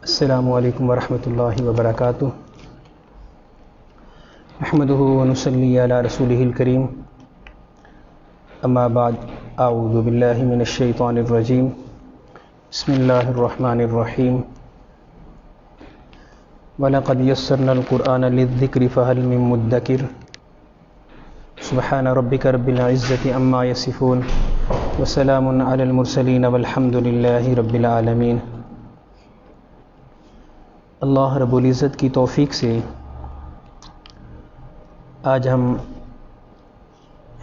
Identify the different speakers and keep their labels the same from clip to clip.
Speaker 1: السلام علیکم ورحمۃ اللہ وبرکاتہ۔ نحمده ونصلی علی رسولہ الکریم، اما بعد، اعوذ باللہ من الشیطان الرجیم، بسم اللہ الرحمن الرحیم۔ وَلَقَدْ يَسَّرْنَا الْقُرْآنَ لِلذِّكْرِ فَهَلْ مِن مُدَّكِرٍ سبحان ربک رب العزة عما یصفون وسلام علی المرسلین والحمد للہ رب العالمین۔ اللہ رب العزت کی توفیق سے آج ہم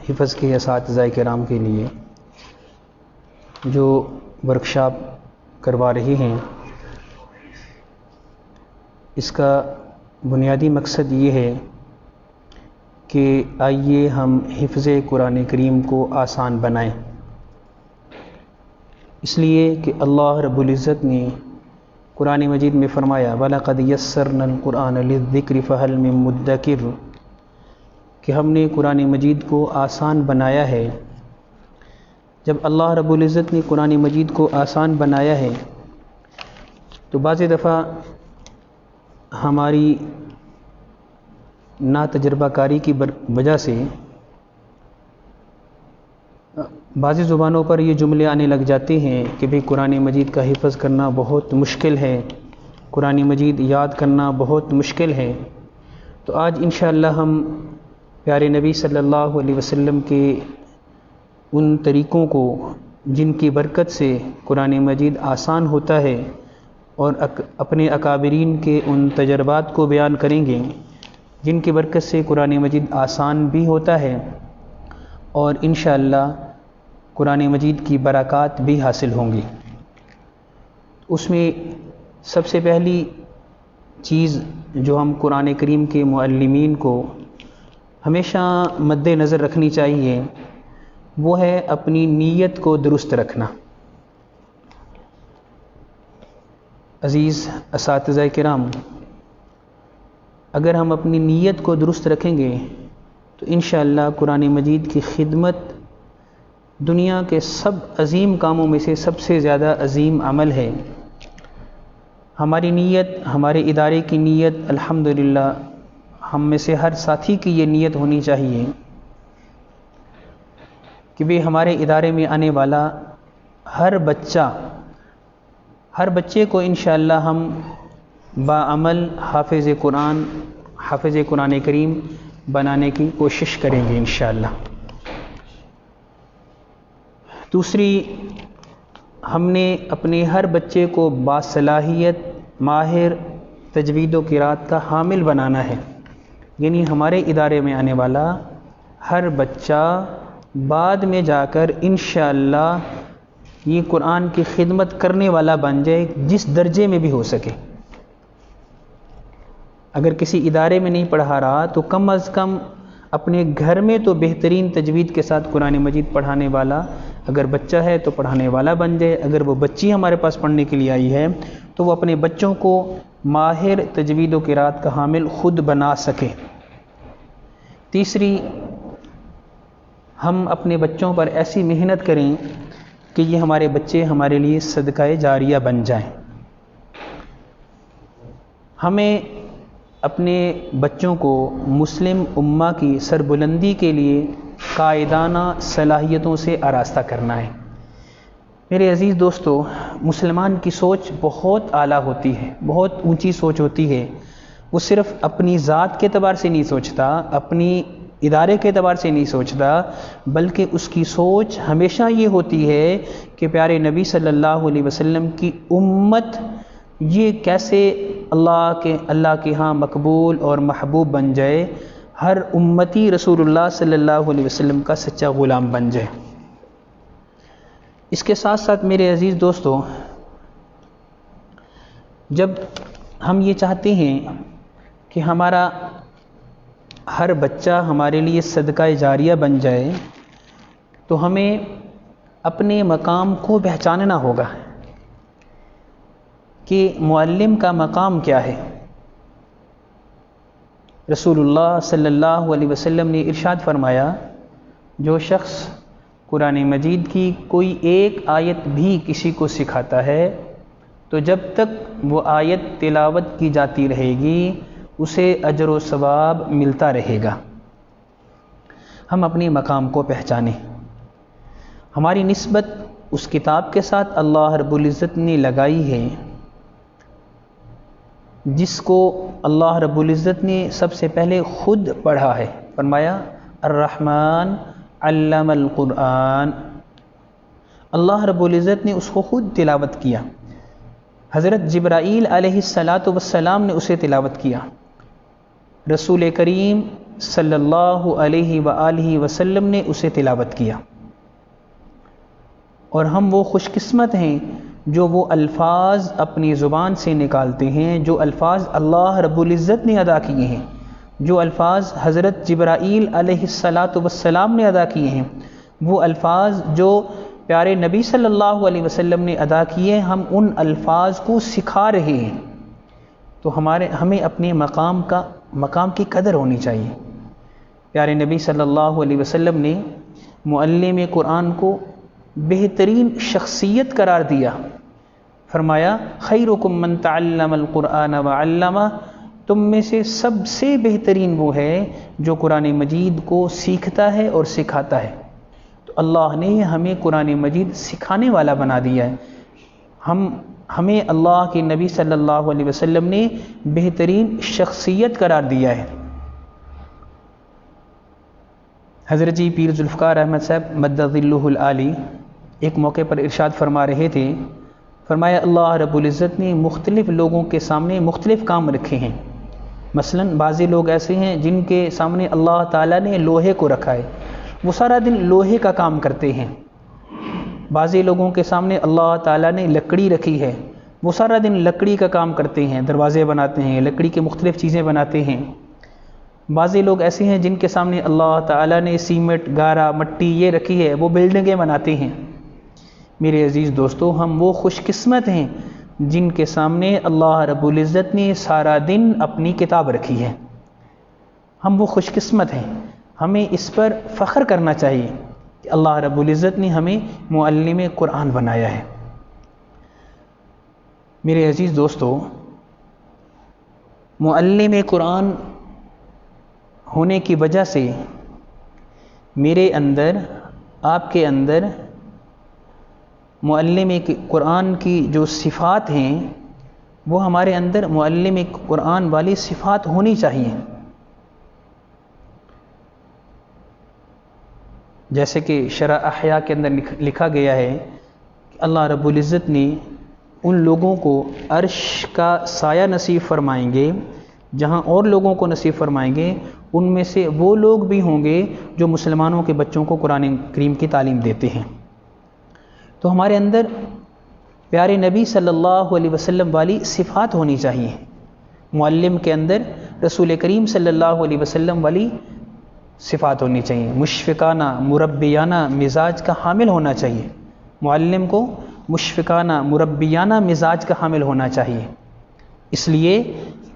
Speaker 1: حفظ کے اساتذہ کرام کے لیے جو ورکشاپ کروا رہے ہیں، اس کا بنیادی مقصد یہ ہے کہ آئیے ہم حفظ قرآن کریم کو آسان بنائیں، اس لیے کہ اللہ رب العزت نے قرآن مجید میں فرمایا وَلَقَدْ يَسَّرْنَا الْقُرْآنَ لِلذِّكْرِ فَهَلْ مِن مُدَّكِرٍ، کہ ہم نے قرآن مجید کو آسان بنایا ہے۔ جب اللہ رب العزت نے قرآن مجید کو آسان بنایا ہے تو بعض دفعہ ہماری ناتجربہ کاری کی وجہ سے بعض زبانوں پر یہ جملے آنے لگ جاتے ہیں کہ بھئی قرآن مجید کا حفظ کرنا بہت مشکل ہے، قرآن مجید یاد کرنا بہت مشکل ہے۔ تو آج انشاءاللہ ہم پیارے نبی صلی اللہ علیہ وسلم کے ان طریقوں کو جن کی برکت سے قرآن مجید آسان ہوتا ہے، اور اپنے اکابرین کے ان تجربات کو بیان کریں گے جن کی برکت سے قرآن مجید آسان بھی ہوتا ہے، اور انشاءاللہ قرآن مجید کی برکات بھی حاصل ہوں گی۔ اس میں سب سے پہلی چیز جو ہم قرآن کریم کے معلمین کو ہمیشہ مد نظر رکھنی چاہیے وہ ہے اپنی نیت کو درست رکھنا۔ عزیز اساتذہ کرام، اگر ہم اپنی نیت کو درست رکھیں گے تو انشاءاللہ قرآن مجید کی خدمت دنیا کے سب عظیم کاموں میں سے سب سے زیادہ عظیم عمل ہے۔ ہماری نیت، ہمارے ادارے کی نیت، الحمدللہ ہم میں سے ہر ساتھی کی یہ نیت ہونی چاہیے کہ بھی ہمارے ادارے میں آنے والا ہر بچے کو انشاءاللہ ہم باعمل حافظ قرآن کریم بنانے کی کوشش کریں گے انشاءاللہ۔ دوسری، ہم نے اپنے ہر بچے کو باصلاحیت ماہر تجوید و قرات کا حامل بنانا ہے، یعنی ہمارے ادارے میں آنے والا ہر بچہ بعد میں جا کر انشاءاللہ یہ قرآن کی خدمت کرنے والا بن جائے، جس درجے میں بھی ہو سکے۔ اگر کسی ادارے میں نہیں پڑھا رہا تو کم از کم اپنے گھر میں تو بہترین تجوید کے ساتھ قرآن مجید پڑھانے والا اگر بچہ ہے تو پڑھانے والا بن جائے۔ اگر وہ بچی ہمارے پاس پڑھنے کے لیے آئی ہے تو وہ اپنے بچوں کو ماہر تجوید و قرات کا حامل خود بنا سکے۔ تیسری، ہم اپنے بچوں پر ایسی محنت کریں کہ یہ ہمارے بچے ہمارے لیے صدقہ جاریہ بن جائیں۔ ہمیں اپنے بچوں کو مسلم امہ کی سربلندی کے لیے قائدانہ صلاحیتوں سے آراستہ کرنا ہے۔ میرے عزیز دوستو، مسلمان کی سوچ بہت اعلیٰ ہوتی ہے، بہت اونچی سوچ ہوتی ہے۔ وہ صرف اپنی ذات کے اعتبار سے نہیں سوچتا، اپنی ادارے کے اعتبار سے نہیں سوچتا، بلکہ اس کی سوچ ہمیشہ یہ ہوتی ہے کہ پیارے نبی صلی اللہ علیہ وسلم کی امت یہ کیسے اللہ کے ہاں مقبول اور محبوب بن جائے، ہر امتی رسول اللہ صلی اللہ علیہ وسلم کا سچا غلام بن جائے۔ اس کے ساتھ ساتھ میرے عزیز دوستو، جب ہم یہ چاہتے ہیں کہ ہمارا ہر بچہ ہمارے لیے صدقہ جاریہ بن جائے تو ہمیں اپنے مقام کو پہچاننا ہوگا کہ معلم کا مقام کیا ہے۔ رسول اللہ صلی اللہ علیہ وسلم نے ارشاد فرمایا، جو شخص قرآن مجید کی کوئی ایک آیت بھی کسی کو سکھاتا ہے تو جب تک وہ آیت تلاوت کی جاتی رہے گی اسے اجر و ثواب ملتا رہے گا۔ ہم اپنے مقام کو پہچانیں۔ ہماری نسبت اس کتاب کے ساتھ اللہ رب العزت نے لگائی ہے جس کو اللہ رب العزت نے سب سے پہلے خود پڑھا ہے۔ فرمایا الرحمن علم القرآن، اللہ رب العزت نے اس کو خود تلاوت کیا۔ حضرت جبرائیل علیہ السلام نے اسے تلاوت کیا، رسول کریم صلی اللہ علیہ وآلہ وسلم نے اسے تلاوت کیا۔ اور ہم وہ خوش قسمت ہیں جو وہ الفاظ اپنی زبان سے نکالتے ہیں، جو الفاظ اللہ رب العزت نے ادا کیے ہیں، جو الفاظ حضرت جبرائیل علیہ السلام نے ادا کیے ہیں، وہ الفاظ جو پیارے نبی صلی اللہ علیہ وسلم نے ادا کیے، ہم ان الفاظ کو سکھا رہے ہیں۔ تو ہمیں اپنے مقام کی قدر ہونی چاہیے۔ پیارے نبی صلی اللہ علیہ وسلم نے معلم قرآن کو بہترین شخصیت قرار دیا۔ فرمایا خیرکم من تعلم القرآن وعلمہ، تم میں سے سب سے بہترین وہ ہے جو قرآن مجید کو سیکھتا ہے اور سکھاتا ہے۔ تو اللہ نے ہمیں قرآن مجید سکھانے والا بنا دیا ہے۔ ہمیں اللہ کے نبی صلی اللہ علیہ وسلم نے بہترین شخصیت قرار دیا ہے۔ حضرت جی پیر ذوالفقار احمد صاحب مد ظلہ العالی ایک موقع پر ارشاد فرما رہے تھے، فرمایا اللہ رب العزت نے مختلف لوگوں کے سامنے مختلف کام رکھے ہیں۔ مثلا بعضی لوگ ایسے ہیں جن کے سامنے اللہ تعالیٰ نے لوہے کو رکھا ہے، وہ سارا دن لوہے کا کام کرتے ہیں۔ بعضی لوگوں کے سامنے اللہ تعالیٰ نے لکڑی رکھی ہے، وہ سارا دن لکڑی کا کام کرتے ہیں، دروازے بناتے ہیں، لکڑی کی مختلف چیزیں بناتے ہیں۔ بعضی لوگ ایسے ہیں جن کے سامنے اللہ تعالیٰ نے سیمنٹ، گارا، مٹی یہ رکھی ہے، وہ بلڈنگیں بناتے ہیں۔ میرے عزیز دوستو، ہم وہ خوش قسمت ہیں جن کے سامنے اللہ رب العزت نے سارا دن اپنی کتاب رکھی ہے۔ ہم وہ خوش قسمت ہیں، ہمیں اس پر فخر کرنا چاہیے کہ اللہ رب العزت نے ہمیں معلم قرآن بنایا ہے۔ میرے عزیز دوستو، معلم قرآن ہونے کی وجہ سے میرے اندر، آپ کے اندر معلم قرآن کی جو صفات ہیں وہ ہمارے اندر معلم قرآن والی صفات ہونی چاہیے۔ جیسے کہ شرح احیاء کے اندر لکھا گیا ہے کہ اللہ رب العزت نے ان لوگوں کو عرش کا سایہ نصیب فرمائیں گے جہاں اور لوگوں کو نصیب فرمائیں گے، ان میں سے وہ لوگ بھی ہوں گے جو مسلمانوں کے بچوں کو قرآن کریم کی تعلیم دیتے ہیں۔ تو ہمارے اندر پیارے نبی صلی اللہ علیہ وسلم والی صفات ہونی چاہیے۔ معلم کے اندر رسول کریم صلی اللہ علیہ وسلم والی صفات ہونی چاہیے۔ مشفقانہ، مربیانہ مزاج کا حامل ہونا چاہیے۔ معلم کو مشفقانہ، مربیانہ مزاج کا حامل ہونا چاہیے، اس لیے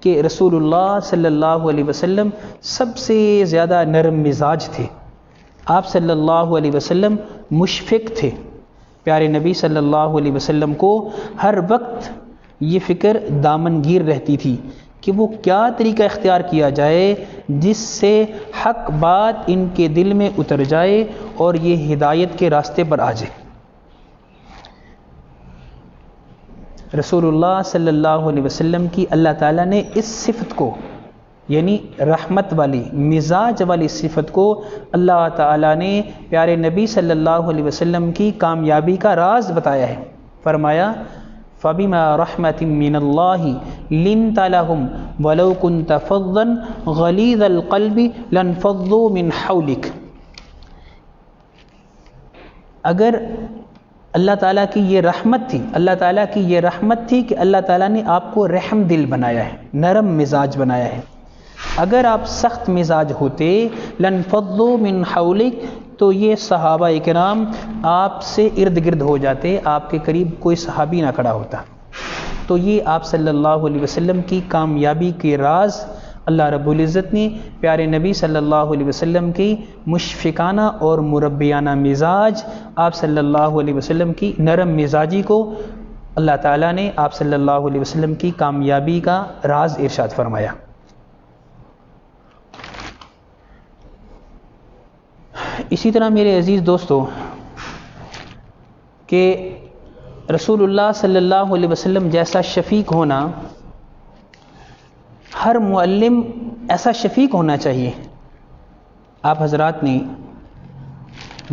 Speaker 1: کہ رسول اللہ صلی اللہ علیہ وسلم سب سے زیادہ نرم مزاج تھے۔ آپ صلی اللہ علیہ وسلم مشفق تھے۔ پیارے نبی صلی اللہ علیہ وسلم کو ہر وقت یہ فکر دامنگیر رہتی تھی کہ وہ کیا طریقہ اختیار کیا جائے جس سے حق بات ان کے دل میں اتر جائے اور یہ ہدایت کے راستے پر آ جائے۔ رسول اللہ صلی اللہ علیہ وسلم کی اللہ تعالیٰ نے اس صفت کو، یعنی رحمت والی مزاج والی صفت کو، اللہ تعالیٰ نے پیارے نبی صلی اللہ علیہ وسلم کی کامیابی کا راز بتایا ہے۔ فرمایا فَبِمَا رَحْمَةٍ مِّنَ اللَّهِ لِنْتَ لَهُمْ وَلَوْ كُنْتَ فَظًّا غَلِيظَ الْقَلْبِ لَانفَضُّوا مِنْ حَوْلِكَ۔ اگر اللہ تعالیٰ کی یہ رحمت تھی، اللہ تعالیٰ کی یہ رحمت تھی کہ اللہ تعالیٰ نے آپ کو رحم دل بنایا ہے، نرم مزاج بنایا ہے۔ اگر آپ سخت مزاج ہوتے لَانفَضُّوا مِنْ حَوْلِكَ تو یہ صحابہ اکرام آپ سے ارد گرد ہو جاتے، آپ کے قریب کوئی صحابی نہ کھڑا ہوتا۔ تو یہ آپ صلی اللہ علیہ وسلم کی کامیابی کے راز اللہ رب العزت نے پیارے نبی صلی اللہ علیہ وسلم کی مشفقانہ اور مربیانہ مزاج، آپ صلی اللہ علیہ وسلم کی نرم مزاجی کو اللہ تعالیٰ نے آپ صلی اللہ علیہ وسلم کی کامیابی کا راز ارشاد فرمایا۔ اسی طرح میرے عزیز دوستو کہ رسول اللہ صلی اللہ علیہ وسلم جیسا شفیق ہونا، ہر معلم ایسا شفیق ہونا چاہیے۔ آپ حضرات نے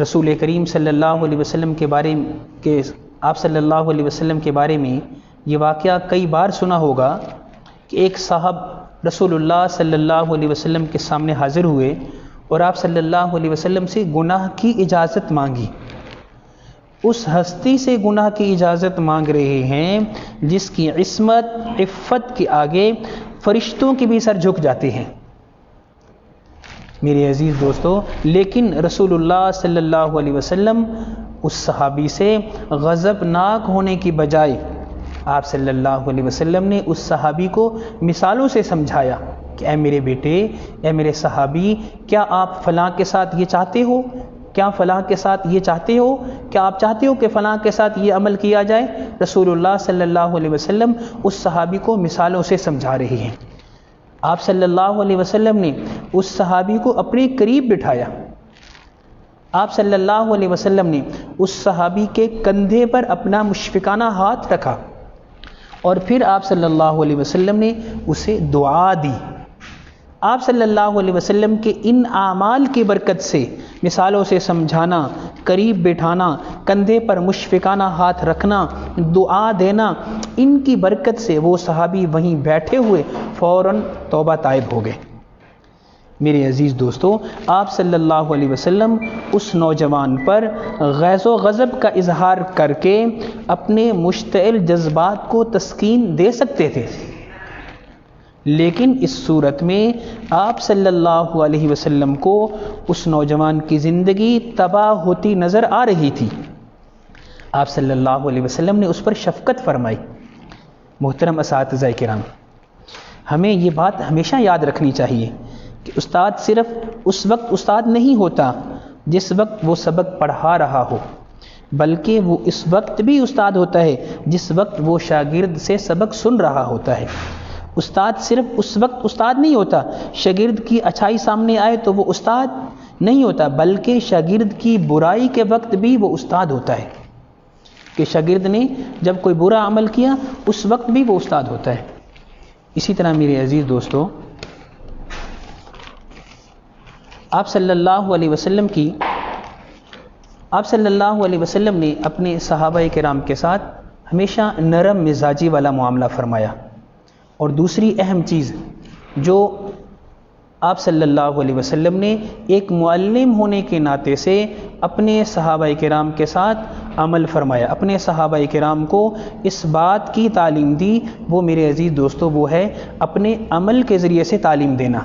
Speaker 1: رسول کریم صلی اللہ علیہ وسلم کے بارے کے آپ صلی اللہ علیہ وسلم کے بارے میں یہ واقعہ کئی بار سنا ہوگا کہ ایک صاحب رسول اللہ صلی اللہ علیہ وسلم کے سامنے حاضر ہوئے اور آپ صلی اللہ علیہ وسلم سے گناہ کی اجازت مانگی۔ اس ہستی سے گناہ کی اجازت مانگ رہے ہیں جس کی عفت کے آگے فرشتوں کے بھی سر جھک جاتے ہیں میرے عزیز دوستو، لیکن رسول اللہ صلی اللہ علیہ وسلم اس صحابی سے غضبناک ہونے کی بجائے آپ صلی اللہ علیہ وسلم نے اس صحابی کو مثالوں سے سمجھایا کہ اے میرے بیٹے، اے میرے صحابی، کیا آپ فلاں کے ساتھ یہ چاہتے ہو؟ کیا فلاں کے ساتھ یہ چاہتے ہو؟ کیا آپ چاہتے ہو کہ فلاں کے ساتھ یہ عمل کیا جائے؟ رسول اللہ صلی اللہ علیہ وسلم اس صحابی کو مثالوں سے سمجھا رہے ہیں۔ آپ صلی اللہ علیہ وسلم نے اس صحابی کو اپنے قریب بٹھایا۔ آپ صلی اللہ علیہ وسلم نے اس صحابی کے کندھے پر اپنا مشفقانہ ہاتھ رکھا اور پھر آپ صلی اللہ علیہ وسلم نے اسے دعا دی۔ آپ صلی اللہ علیہ وسلم کے ان اعمال کی برکت سے، مثالوں سے سمجھانا، قریب بٹھانا، کندھے پر مشفقانہ ہاتھ رکھنا، دعا دینا، ان کی برکت سے وہ صحابی وہیں بیٹھے ہوئے فوراً توبہ طائب ہو گئے۔ میرے عزیز دوستو، آپ صلی اللہ علیہ وسلم اس نوجوان پر غیظ و غضب کا اظہار کر کے اپنے مشتعل جذبات کو تسکین دے سکتے تھے، لیکن اس صورت میں آپ صلی اللہ علیہ وسلم کو اس نوجوان کی زندگی تباہ ہوتی نظر آ رہی تھی۔ آپ صلی اللہ علیہ وسلم نے اس پر شفقت فرمائی۔ محترم اساتذہ کرام، ہمیں یہ بات ہمیشہ یاد رکھنی چاہیے کہ استاد صرف اس وقت استاد نہیں ہوتا جس وقت وہ سبق پڑھا رہا ہو، بلکہ وہ اس وقت بھی استاد ہوتا ہے جس وقت وہ شاگرد سے سبق سن رہا ہوتا ہے۔ استاد صرف اس وقت استاد نہیں ہوتا، شاگرد کی اچھائی سامنے آئے تو وہ استاد نہیں ہوتا، بلکہ شاگرد کی برائی کے وقت بھی وہ استاد ہوتا ہے کہ شاگرد نے جب کوئی برا عمل کیا اس وقت بھی وہ استاد ہوتا ہے۔ اسی طرح میرے عزیز دوستو، آپ صلی اللہ علیہ وسلم نے اپنے صحابہ کرام کے ساتھ ہمیشہ نرم مزاجی والا معاملہ فرمایا۔ اور دوسری اہم چیز جو آپ صلی اللہ علیہ وسلم نے ایک معلم ہونے کے ناطے سے اپنے صحابہ کرام کے ساتھ عمل فرمایا، اپنے صحابہ کرام کو اس بات کی تعلیم دی، وہ میرے عزیز دوستو وہ ہے اپنے عمل کے ذریعے سے تعلیم دینا۔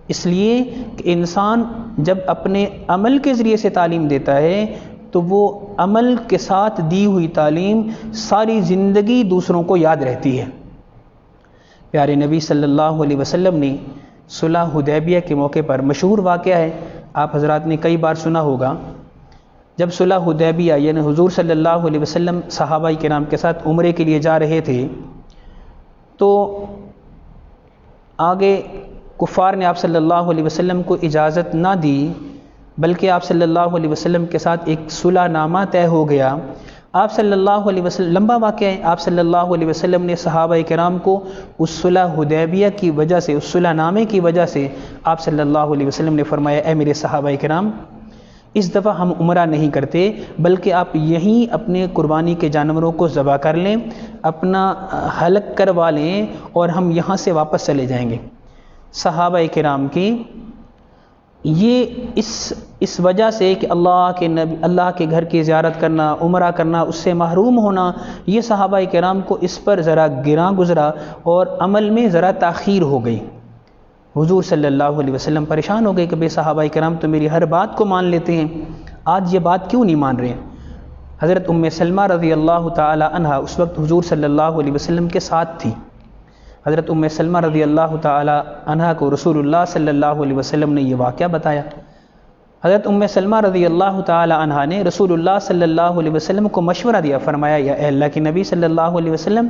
Speaker 1: اس لیے کہ انسان جب اپنے عمل کے ذریعے سے تعلیم دیتا ہے تو وہ عمل کے ساتھ دی ہوئی تعلیم ساری زندگی دوسروں کو یاد رہتی ہے۔ پیارے نبی صلی اللہ علیہ وسلم نے صلح حدیبیہ کے موقع پر مشہور واقعہ ہے، آپ حضرات نے کئی بار سنا ہوگا، جب صلح حدیبیہ یعنی حضور صلی اللہ علیہ وسلم صحابہ کرام کے ساتھ عمرے کے لیے جا رہے تھے تو آگے کفار نے آپ صلی اللہ علیہ وسلم کو اجازت نہ دی، بلکہ آپ صلی اللہ علیہ وسلم کے ساتھ ایک صلح نامہ طے ہو گیا۔ آپ صلی اللہ علیہ وسلم، لمبا واقعہ ہے، آپ صلی اللہ علیہ وسلم نے صحابہ کرام کو اس صلح حدیبیہ کی وجہ سے، اس صلح نامے کی وجہ سے آپ صلی اللہ علیہ وسلم نے فرمایا، اے میرے صحابہ کرام، اس دفعہ ہم عمرہ نہیں کرتے بلکہ آپ یہیں اپنے قربانی کے جانوروں کو ذبح کر لیں، اپنا حلق کروا لیں اور ہم یہاں سے واپس چلے جائیں گے۔ صحابہ کرام کی یہ اس وجہ سے کہ اللہ کے گھر کی زیارت کرنا، عمرہ کرنا، اس سے محروم ہونا، یہ صحابہ کرام کو اس پر ذرا گراں گزرا اور عمل میں ذرا تاخیر ہو گئی۔ حضور صلی اللہ علیہ وسلم پریشان ہو گئے کہ بے صحابہ کرام تو میری ہر بات کو مان لیتے ہیں، آج یہ بات کیوں نہیں مان رہے ہیں؟ حضرت ام سلمہ رضی اللہ تعالی عنہا اس وقت حضور صلی اللہ علیہ وسلم کے ساتھ تھی۔ حضرت ام سلمہ رضی اللہ تعالی عنہا کو رسول اللہ صلی اللہ علیہ وسلم نے یہ واقعہ بتایا۔ حضرت ام سلمہ رضی اللہ تعالی عنہا نے رسول اللہ صلی اللہ علیہ وسلم کو مشورہ دیا، فرمایا یا اے اللہ کے نبی صلی اللہ علیہ وسلم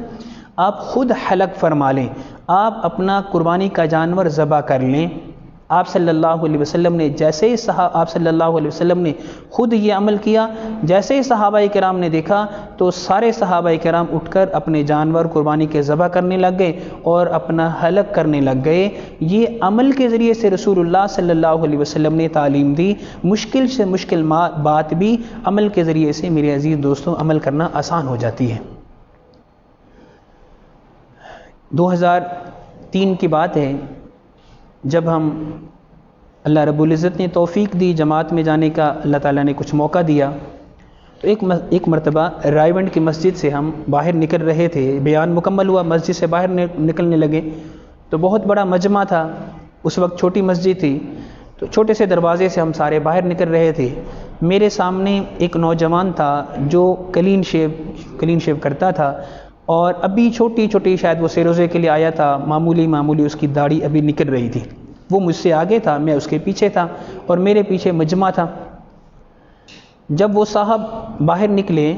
Speaker 1: آپ خود حلق فرما لیں، آپ اپنا قربانی کا جانور ذبح کر لیں۔ آپ صلی اللہ علیہ وسلم نے جیسے ہی آپ صلی اللہ علیہ وسلم نے خود یہ عمل کیا، جیسے ہی صحابہ کرام نے دیکھا تو سارے صحابہ کرام اٹھ کر اپنے جانور قربانی کے ذبح کرنے لگ گئے اور اپنا حلق کرنے لگ گئے۔ یہ عمل کے ذریعے سے رسول اللہ صلی اللہ علیہ وسلم نے تعلیم دی۔ مشکل سے مشکل بات بھی عمل کے ذریعے سے میرے عزیز دوستوں عمل کرنا آسان ہو جاتی ہے۔ 2003 کی بات ہے، جب ہم اللہ رب العزت نے توفیق دی جماعت میں جانے کا، اللہ تعالیٰ نے کچھ موقع دیا، تو ایک مرتبہ رائے کی مسجد سے ہم باہر نکل رہے تھے، بیان مکمل ہوا، مسجد سے باہر نکلنے لگے تو بہت بڑا مجمع تھا، اس وقت چھوٹی مسجد تھی، تو چھوٹے سے دروازے سے ہم سارے باہر نکل رہے تھے۔ میرے سامنے ایک نوجوان تھا جو کلین شیو کرتا تھا، اور ابھی چھوٹی شاید وہ روزے کے لیے آیا تھا، معمولی اس کی داڑھی ابھی نکل رہی تھی۔ وہ مجھ سے آگے تھا، میں اس کے پیچھے تھا، اور میرے پیچھے مجمع تھا۔ جب وہ صاحب باہر نکلے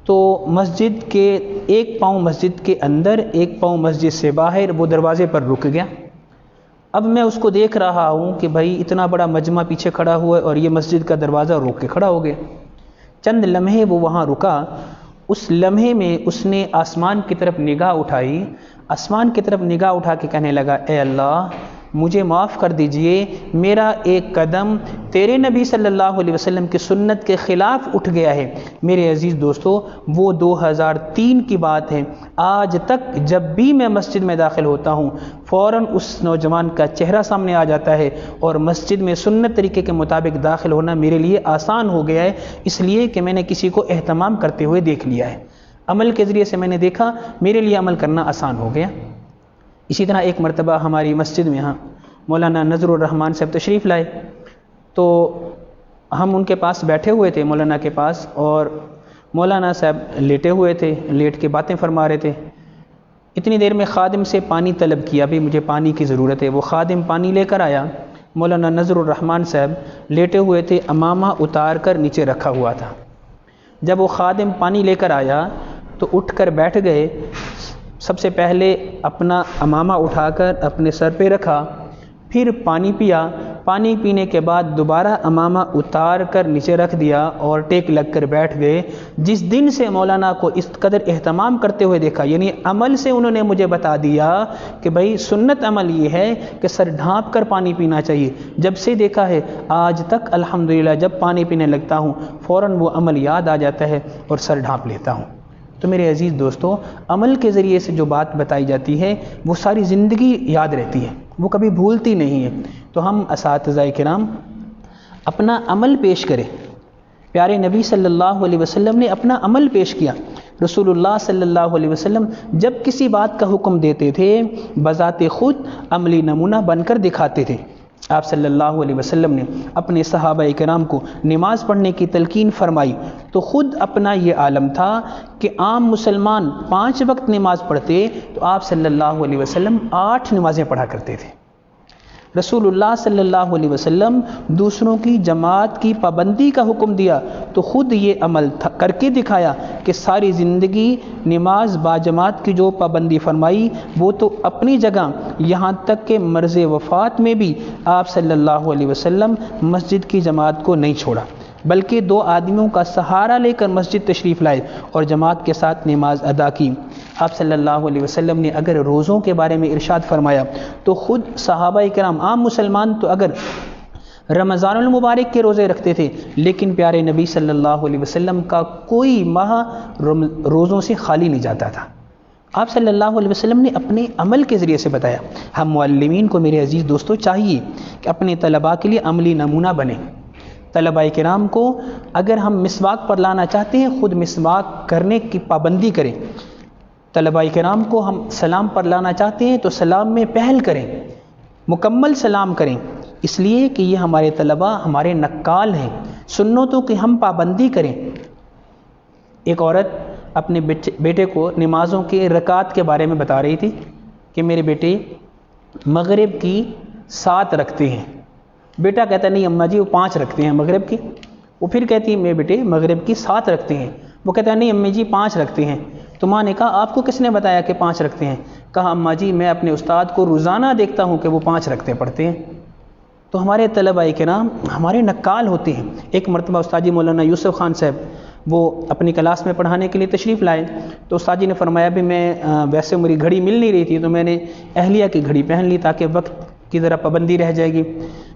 Speaker 1: تو مسجد کے ایک پاؤں مسجد کے اندر، ایک پاؤں مسجد سے باہر، وہ دروازے پر رک گیا۔ اب میں اس کو دیکھ رہا ہوں کہ بھائی اتنا بڑا مجمع پیچھے کھڑا ہوا ہے اور یہ مسجد کا دروازہ روک کے کھڑا ہو گیا۔ چند لمحے وہ وہاں رکا، اس لمحے میں اس نے آسمان کی طرف نگاہ اٹھائی، آسمان کی طرف نگاہ اٹھا کے کہنے لگا اے اللہ مجھے معاف کر دیجئے، میرا ایک قدم تیرے نبی صلی اللہ علیہ وسلم کی سنت کے خلاف اٹھ گیا ہے۔ میرے عزیز دوستو، وہ 2003 کی بات ہے، آج تک جب بھی میں مسجد میں داخل ہوتا ہوں فوراً اس نوجوان کا چہرہ سامنے آ جاتا ہے، اور مسجد میں سنت طریقے کے مطابق داخل ہونا میرے لیے آسان ہو گیا ہے، اس لیے کہ میں نے کسی کو اہتمام کرتے ہوئے دیکھ لیا ہے، عمل کے ذریعے سے میں نے دیکھا، میرے لیے عمل کرنا آسان ہو گیا۔ اسی طرح ایک مرتبہ ہماری مسجد میں مولانا نظر الرحمان صاحب تشریف لائے، تو ہم ان کے پاس بیٹھے ہوئے تھے، مولانا کے پاس، اور مولانا صاحب لیٹے ہوئے تھے، لیٹ کے باتیں فرما رہے تھے۔ اتنی دیر میں خادم سے پانی طلب کیا، بھی مجھے پانی کی ضرورت ہے، وہ خادم پانی لے کر آیا۔ مولانا نظر الرحمان صاحب لیٹے ہوئے تھے، امامہ اتار کر نیچے رکھا ہوا تھا۔ جب وہ خادم پانی لے کر آیا تو اٹھ کر بیٹھ گئے، سب سے پہلے اپنا امامہ اٹھا کر اپنے سر پہ رکھا، پھر پانی پیا، پانی پینے کے بعد دوبارہ امامہ اتار کر نیچے رکھ دیا اور ٹیک لگ کر بیٹھ گئے۔ جس دن سے مولانا کو اس قدر اہتمام کرتے ہوئے دیکھا، یعنی عمل سے انہوں نے مجھے بتا دیا کہ بھائی سنت عمل یہ ہے کہ سر ڈھانپ کر پانی پینا چاہیے، جب سے دیکھا ہے آج تک الحمدللہ جب پانی پینے لگتا ہوں فوراً وہ عمل یاد آ جاتا ہے اور سر ڈھانپ لیتا ہوں۔ تو میرے عزیز دوستو، عمل کے ذریعے سے جو بات بتائی جاتی ہے وہ ساری زندگی یاد رہتی ہے، وہ کبھی بھولتی نہیں ہے۔ تو ہم اساتذہ کرام اپنا عمل پیش کریں۔ پیارے نبی صلی اللہ علیہ وسلم نے اپنا عمل پیش کیا۔ رسول اللہ صلی اللہ علیہ وسلم جب کسی بات کا حکم دیتے تھے بذات خود عملی نمونہ بن کر دکھاتے تھے۔ آپ صلی اللہ علیہ وسلم نے اپنے صحابہ کرام کو نماز پڑھنے کی تلقین فرمائی تو خود اپنا یہ عالم تھا کہ عام مسلمان 5 وقت نماز پڑھتے تو آپ صلی اللہ علیہ وسلم 8 نمازیں پڑھا کرتے تھے۔ رسول اللہ صلی اللہ علیہ وسلم دوسروں کی جماعت کی پابندی کا حکم دیا تو خود یہ عمل کر کے دکھایا کہ ساری زندگی نماز باجماعت کی جو پابندی فرمائی وہ تو اپنی جگہ، یہاں تک کہ مرض وفات میں بھی آپ صلی اللہ علیہ وسلم مسجد کی جماعت کو نہیں چھوڑا، بلکہ 2 آدمیوں کا سہارا لے کر مسجد تشریف لائے اور جماعت کے ساتھ نماز ادا کی۔ آپ صلی اللہ علیہ وسلم نے اگر روزوں کے بارے میں ارشاد فرمایا تو خود صحابہ کرام عام مسلمان تو اگر رمضان المبارک کے روزے رکھتے تھے، لیکن پیارے نبی صلی اللہ علیہ وسلم کا کوئی ماہ روزوں سے خالی نہیں جاتا تھا۔ آپ صلی اللہ علیہ وسلم نے اپنے عمل کے ذریعے سے بتایا۔ ہم معلمین کو میرے عزیز دوستو چاہیے کہ اپنے طلباء کے لیے عملی نمونہ بنیں۔ طلباء کرام کو اگر ہم مسواک پر لانا چاہتے ہیں خود مسواک کرنے کی پابندی کریں۔ طلباء کرام کو ہم سلام پر لانا چاہتے ہیں تو سلام میں پہل کریں، مکمل سلام کریں، اس لیے کہ یہ ہمارے طلباء ہمارے نقال ہیں، سنتوں کی ہم پابندی کریں۔ ایک عورت اپنے بیٹے کو نمازوں کے رکعات کے بارے میں بتا رہی تھی کہ میرے بیٹے مغرب کی 7 رکھتے ہیں، بیٹا کہتا ہے نہیں اماں جی وہ 5 رکھتے ہیں مغرب کی. وہ پھر کہتی ہے میں بیٹے مغرب کی 7 رکھتے ہیں. وہ کہتا ہے نہیں امی جی 5 رکھتے ہیں. تو ماں نے کہا آپ کو کس نے بتایا کہ 5 رکھتے ہیں؟ کہا اماں جی میں اپنے استاد کو روزانہ دیکھتا ہوں کہ وہ 5 رکھتے پڑھتے ہیں. تو ہمارے طلباء کرام ہمارے نقال ہوتے ہیں. ایک مرتبہ استاد جی مولانا یوسف خان صاحب وہ اپنی کلاس میں پڑھانے کے لیے تشریف لائے. تو استاد جی نے فرمایا بھی میں ویسے میری گھڑی مل نہیں رہی تھی تو میں نے اہلیہ کی گھڑی پہن لی تاکہ وقت کی ذرا پابندی رہ جائے گی.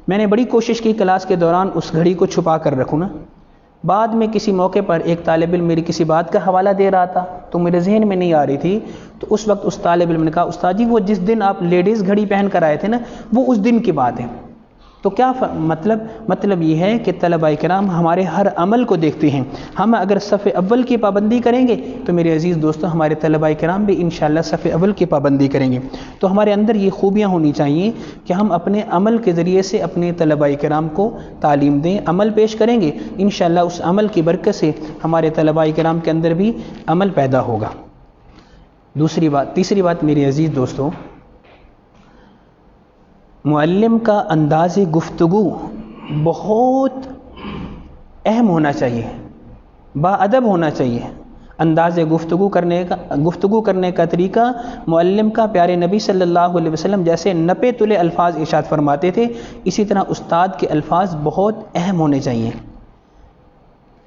Speaker 1: میں نے بڑی کوشش کی کلاس کے دوران اس گھڑی کو چھپا کر رکھوں نا. بعد میں کسی موقع پر ایک طالب علم میری کسی بات کا حوالہ دے رہا تھا تو میرے ذہن میں نہیں آ رہی تھی. تو اس وقت اس طالب علم نے کہا استاد جی وہ جس دن آپ لیڈیز گھڑی پہن کر آئے تھے نا وہ اس دن کی بات ہے. تو کیا مطلب یہ ہے کہ طلباء کرام ہمارے ہر عمل کو دیکھتے ہیں. ہم اگر صف اول کی پابندی کریں گے تو میرے عزیز دوستو ہمارے طلباء کرام بھی انشاءاللہ صف اول کی پابندی کریں گے. تو ہمارے اندر یہ خوبیاں ہونی چاہیے کہ ہم اپنے عمل کے ذریعے سے اپنے طلباء کرام کو تعلیم دیں, عمل پیش کریں گے. انشاءاللہ اس عمل کی برکت سے ہمارے طلباء کرام کے اندر بھی عمل پیدا ہوگا. تیسری بات میرے عزیز دوستو, معلم کا انداز گفتگو بہت اہم ہونا چاہیے, باادب ہونا چاہیے. انداز گفتگو کرنے کا طریقہ معلم کا پیارے نبی صلی اللہ علیہ وسلم جیسے نپے تلے الفاظ ارشاد فرماتے تھے اسی طرح استاد کے الفاظ بہت اہم ہونے چاہیے.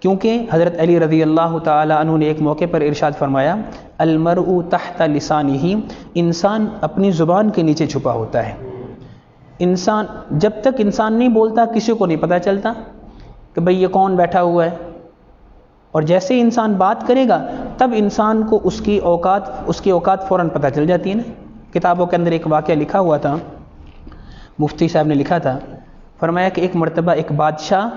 Speaker 1: کیونکہ حضرت علی رضی اللہ تعالی عنہ نے ایک موقع پر ارشاد فرمایا المرء تحت لسانہ, انسان اپنی زبان کے نیچے چھپا ہوتا ہے. انسان جب تک انسان نہیں بولتا کسی کو نہیں پتہ چلتا کہ بھئی یہ کون بیٹھا ہوا ہے, اور جیسے ہی انسان بات کرے گا تب انسان کو اس کی اوقات فوراً پتہ چل جاتی ہے نا. کتابوں کے اندر ایک واقعہ لکھا ہوا تھا, مفتی صاحب نے لکھا تھا, فرمایا کہ ایک مرتبہ ایک بادشاہ,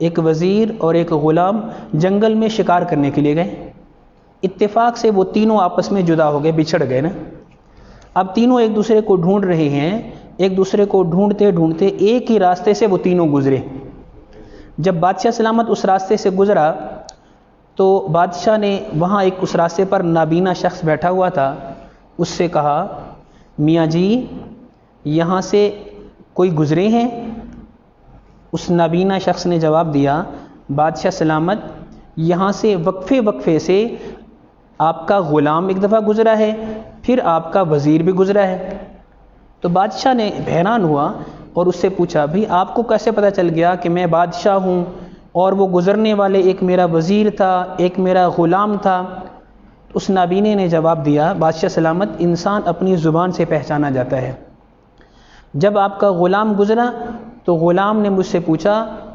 Speaker 1: ایک وزیر اور ایک غلام جنگل میں شکار کرنے کے لیے گئے. اتفاق سے وہ تینوں آپس میں جدا ہو گئے, بچھڑ گئے نا. اب تینوں ایک دوسرے کو ڈھونڈ رہے ہیں, ایک دوسرے کو ڈھونڈتے ایک ہی راستے سے وہ تینوں گزرے. جب بادشاہ سلامت اس راستے سے گزرا تو بادشاہ نے وہاں ایک اس راستے پر نابینا شخص بیٹھا ہوا تھا, اس سے کہا میاں جی یہاں سے کوئی گزرے ہیں؟ اس نابینا شخص نے جواب دیا بادشاہ سلامت یہاں سے وقفے سے آپ کا غلام ایک دفعہ گزرا ہے, پھر آپ کا وزیر بھی گزرا ہے. تو بادشاہ نے حیران ہوا اور اس سے پوچھا بھی آپ کو کیسے پتہ چل گیا کہ میں بادشاہ ہوں اور وہ گزرنے والے ایک میرا وزیر تھا ایک میرا غلام تھا؟ اس نابینے نے جواب دیا بادشاہ سلامت انسان اپنی زبان سے پہچانا جاتا ہے. جب آپ کا غلام گزرا تو غلام نے مجھ سے پوچھا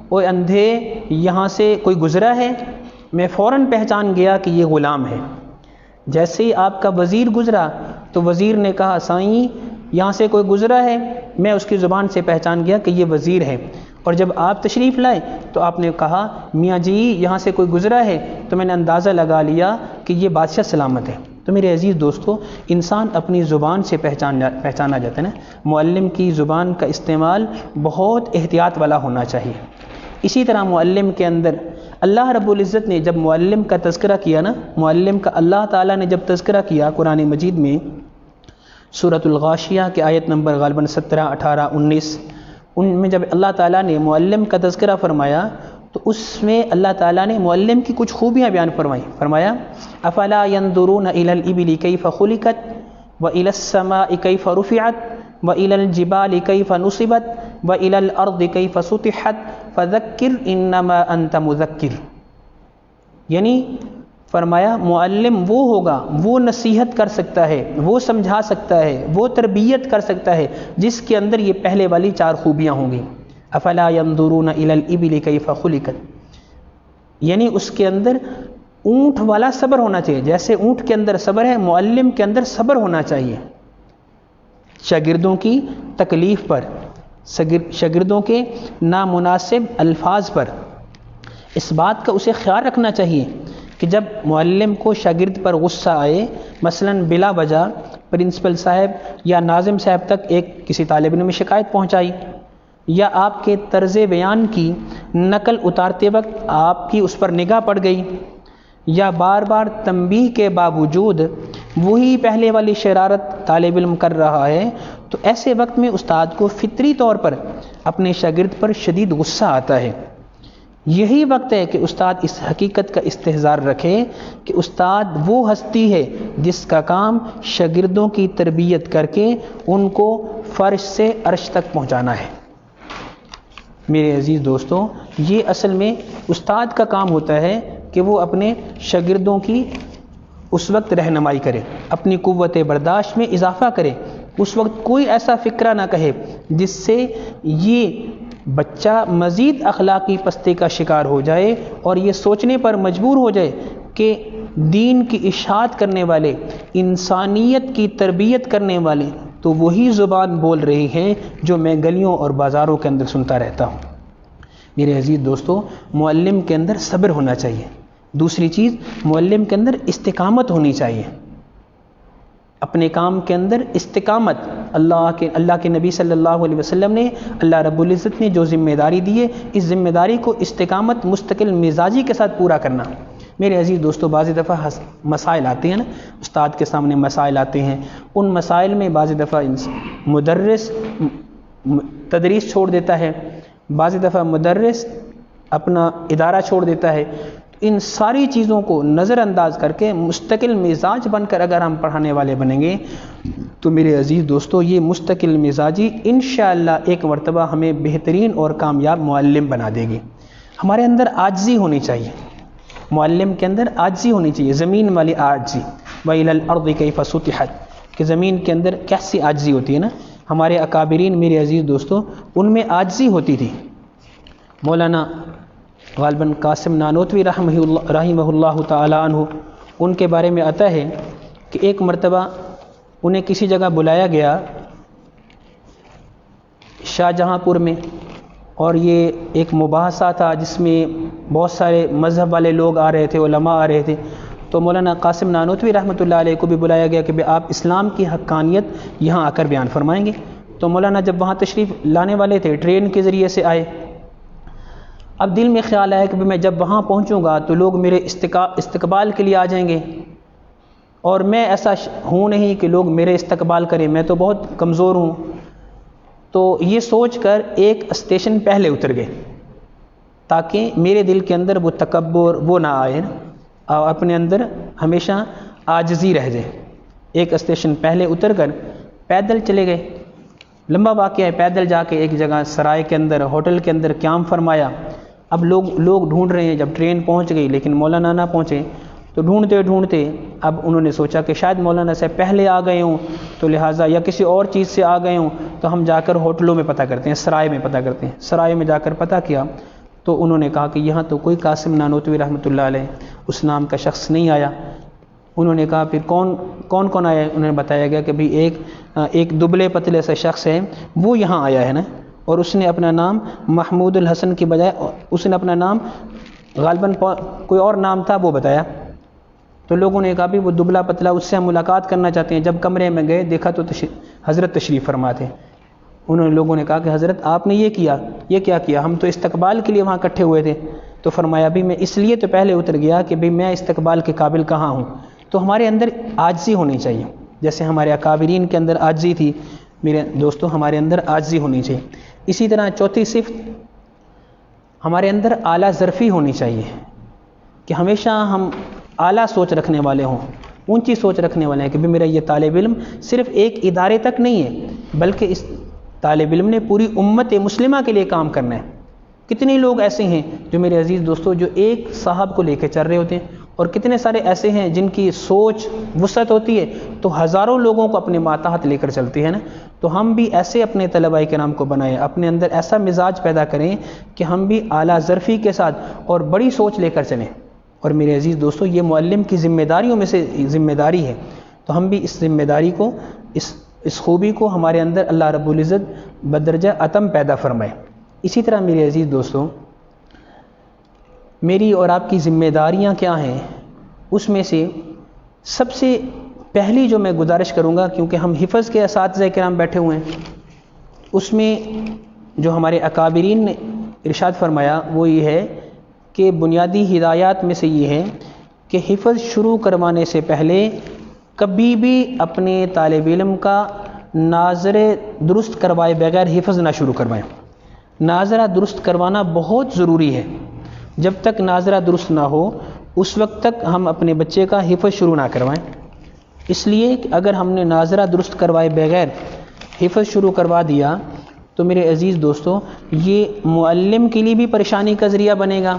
Speaker 1: اوے اندھے یہاں سے کوئی گزرا ہے؟ میں فوراً پہچان گیا کہ یہ غلام ہے. جیسے ہی آپ کا وزیر گزرا تو وزیر نے کہا سائیں یہاں سے کوئی گزرا ہے؟ میں اس کی زبان سے پہچان گیا کہ یہ وزیر ہے. اور جب آپ تشریف لائے تو آپ نے کہا میاں جی یہاں سے کوئی گزرا ہے, تو میں نے اندازہ لگا لیا کہ یہ بادشاہ سلامت ہے. تو میرے عزیز دوستو انسان اپنی زبان سے پہچانا جاتا ہے نا. معلم کی زبان کا استعمال بہت احتیاط والا ہونا چاہیے. اسی طرح معلم کے اندر اللہ رب العزت نے جب معلم کا تذکرہ کیا نا, معلم کا اللہ تعالیٰ نے جب تذکرہ کیا قرآن مجید میں سورۃ الغاشیہ کے آیت نمبر غالباً 17, 18, 19 ان میں جب اللہ تعالیٰ نے معلم کا تذکرہ فرمایا تو اس میں اللہ تعالیٰ نے معلم کی کچھ خوبیاں بیان فرمایا افلا ينظرون الى الابل كيف خلقت والى السماء كيف رفعت والى الجبال كيف نصبت والى الارض كيف سطحت فذكر انما انت مذکر. یعنی فرمایا معلم وہ ہوگا, وہ نصیحت کر سکتا ہے, وہ سمجھا سکتا ہے, وہ تربیت کر سکتا ہے جس کے اندر یہ پہلے والی 4 خوبیاں ہوں گی. افلا ينظرون الى الابل كيف خلقت, یعنی اس کے اندر اونٹ والا صبر ہونا چاہیے. جیسے اونٹ کے اندر صبر ہے معلم کے اندر صبر ہونا چاہیے شاگردوں کی تکلیف پر, شاگردوں کے نامناسب الفاظ پر. اس بات کا اسے خیال رکھنا چاہیے کہ جب معلم کو شاگرد پر غصہ آئے, مثلاً بلا وجہ پرنسپل صاحب یا ناظم صاحب تک ایک کسی طالب علم میں شکایت پہنچائی, یا آپ کے طرز بیان کی نقل اتارتے وقت آپ کی اس پر نگاہ پڑ گئی, یا بار بار تنبیہ کے باوجود وہی پہلے والی شرارت طالب علم کر رہا ہے, تو ایسے وقت میں استاد کو فطری طور پر اپنے شاگرد پر شدید غصہ آتا ہے۔ یہی وقت ہے کہ استاد اس حقیقت کا استحضار رکھے کہ استاد وہ ہستی ہے جس کا کام شاگردوں کی تربیت کر کے ان کو فرش سے عرش تک پہنچانا ہے۔ میرے عزیز دوستوں، یہ اصل میں استاد کا کام ہوتا ہے کہ وہ اپنے شاگردوں کی اس وقت رہنمائی کرے، اپنی قوت برداشت میں اضافہ کرے۔ اس وقت کوئی ایسا فکرہ نہ کہے جس سے یہ بچہ مزید اخلاقی پستی کا شکار ہو جائے اور یہ سوچنے پر مجبور ہو جائے کہ دین کی اشاعت کرنے والے، انسانیت کی تربیت کرنے والے تو وہی زبان بول رہی ہیں جو میں گلیوں اور بازاروں کے اندر سنتا رہتا ہوں۔ میرے عزیز دوستو، معلم کے اندر صبر ہونا چاہیے۔ دوسری چیز، معلم کے اندر استقامت ہونی چاہیے، اپنے کام کے اندر استقامت۔ اللہ کے نبی صلی اللہ علیہ وسلم نے، اللہ رب العزت نے جو ذمہ داری دی ہے، اس ذمہ داری کو استقامت مستقل مزاجی کے ساتھ پورا کرنا۔ میرے عزیز دوستو، بعض دفعہ مسائل آتے ہیں نا، استاد کے سامنے مسائل آتے ہیں، ان مسائل میں بعض دفعہ مدرس تدریس چھوڑ دیتا ہے، بعض دفعہ مدرس اپنا ادارہ چھوڑ دیتا ہے۔ ان ساری چیزوں کو نظر انداز کر کے مستقل مزاج بن کر اگر ہم پڑھانے والے بنیں گے تو میرے عزیز دوستو، یہ مستقل مزاجی انشاءاللہ ایک مرتبہ ہمیں بہترین اور کامیاب معلم بنا دے گی۔ ہمارے اندر عاجزی ہونی چاہیے، معلم کے اندر عاجزی ہونی چاہیے، زمین والی عاجزی۔ وَإِلَى الْأَرْضِ كَيْفَ سُطِحَتْ، کہ زمین کے اندر کیسی عاجزی ہوتی ہے نا۔ ہمارے اکابرین میرے عزیز دوستو، ان میں عاجزی ہوتی تھی۔ مولانا غالباً قاسم نانوتوی رحمہ اللہ تعالی عنہ، ان کے بارے میں آتا ہے کہ ایک مرتبہ انہیں کسی جگہ بلایا گیا شاہ جہاں پور میں، اور یہ ایک مباحثہ تھا جس میں بہت سارے مذہب والے لوگ آ رہے تھے، علماء آ رہے تھے۔ تو مولانا قاسم نانوتوی رحمۃ اللہ علیہ کو بھی بلایا گیا کہ آپ اسلام کی حقانیت یہاں آ کر بیان فرمائیں گے۔ تو مولانا جب وہاں تشریف لانے والے تھے، ٹرین کے ذریعے سے آئے۔ اب دل میں خیال آیا کہ میں جب وہاں پہنچوں گا تو لوگ میرے استقبال کے لیے آ جائیں گے، اور میں ایسا ہوں نہیں کہ لوگ میرے استقبال کریں، میں تو بہت کمزور ہوں۔ تو یہ سوچ کر ایک اسٹیشن پہلے اتر گئے تاکہ میرے دل کے اندر وہ تکبر وہ نہ آئے اور اپنے اندر ہمیشہ عاجزی رہ جائے۔ ایک اسٹیشن پہلے اتر کر پیدل چلے گئے۔ لمبا واقعہ ہے، پیدل جا کے ایک جگہ سرائے کے اندر، ہوٹل کے اندر قیام فرمایا۔ اب لوگ ڈھونڈ رہے ہیں، جب ٹرین پہنچ گئی لیکن مولانا نہ پہنچے، تو ڈھونڈتے اب انہوں نے سوچا کہ شاید مولانا سے پہلے آ گئے ہوں، تو لہٰذا یا کسی اور چیز سے آ گئے ہوں، تو ہم جا کر ہوٹلوں میں پتہ کرتے ہیں، سرائے میں پتہ کرتے ہیں۔ سرائے میں جا کر پتہ کیا تو انہوں نے کہا کہ یہاں تو کوئی قاسم نانوتوی رحمۃ اللہ علیہ اس نام کا شخص نہیں آیا۔ انہوں نے کہا پھر کون آیا؟ انہوں نے بتایا گیا کہ بھی ایک دبلے پتلے سے شخص ہے، وہ یہاں آیا ہے نا، اور اس نے اپنا نام محمود الحسن کی بجائے اس نے اپنا نام غالباً کوئی اور نام تھا وہ بتایا۔ تو لوگوں نے کہا بھی وہ دبلا پتلا، اس سے ہم ملاقات کرنا چاہتے ہیں۔ جب کمرے میں گئے دیکھا تو حضرت تشریف فرما تھے۔ لوگوں نے کہا کہ حضرت آپ نے یہ کیا کیا؟ ہم تو استقبال کے لیے وہاں اکٹھے ہوئے تھے۔ تو فرمایا بھی میں اس لیے تو پہلے اتر گیا کہ بھی میں استقبال کے قابل کہاں ہوں۔ تو ہمارے اندر عاجزی ہونی چاہیے، جیسے ہمارے اکابرین کے اندر عاجزی تھی، میرے دوستوں ہمارے اندر عاجزی ہونی چاہیے۔ اسی طرح چوتھی صفت ہمارے اندر اعلیٰ ظرفی ہونی چاہیے، کہ ہمیشہ ہم اعلیٰ سوچ رکھنے والے ہوں، اونچی سوچ رکھنے والے ہیں کہ بھی میرا یہ طالب علم صرف ایک ادارے تک نہیں ہے، بلکہ اس طالب علم نے پوری امت مسلمہ کے لیے کام کرنا ہے۔ کتنے لوگ ایسے ہیں جو میرے عزیز دوستو جو ایک صاحب کو لے کے چل رہے ہوتے ہیں، اور کتنے سارے ایسے ہیں جن کی سوچ وسعت ہوتی ہے تو ہزاروں لوگوں کو اپنے ماتحت لے کر چلتی ہے نا۔ تو ہم بھی ایسے اپنے طلباء کرام کو بنائیں، اپنے اندر ایسا مزاج پیدا کریں کہ ہم بھی اعلیٰ ظرفی کے ساتھ اور بڑی سوچ لے کر چلیں۔ اور میرے عزیز دوستو یہ معلم کی ذمہ داریوں میں سے ذمہ داری ہے، تو ہم بھی اس ذمہ داری کو اس خوبی کو ہمارے اندر اللہ رب العزت بدرجہ اتم پیدا فرمائے۔ اسی طرح میرے عزیز دوستو میری اور آپ کی ذمہ داریاں کیا ہیں؟ اس میں سے سب سے پہلی جو میں گزارش کروں گا، کیونکہ ہم حفظ کے اساتذہ کرام بیٹھے ہوئے ہیں، اس میں جو ہمارے اکابرین نے ارشاد فرمایا وہ یہ ہے کہ بنیادی ہدایات میں سے یہ ہے کہ حفظ شروع کروانے سے پہلے کبھی بھی اپنے طالب علم کا ناظرے درست کروائے بغیر حفظ نہ شروع کروائیں۔ ناظرہ درست کروانا بہت ضروری ہے۔ جب تک ناظرہ درست نہ ہو اس وقت تک ہم اپنے بچے کا حفظ شروع نہ کروائیں۔ اس لیے کہ اگر ہم نے ناظرہ درست کروائے بغیر حفظ شروع کروا دیا تو میرے عزیز دوستو یہ معلم کے لیے بھی پریشانی کا ذریعہ بنے گا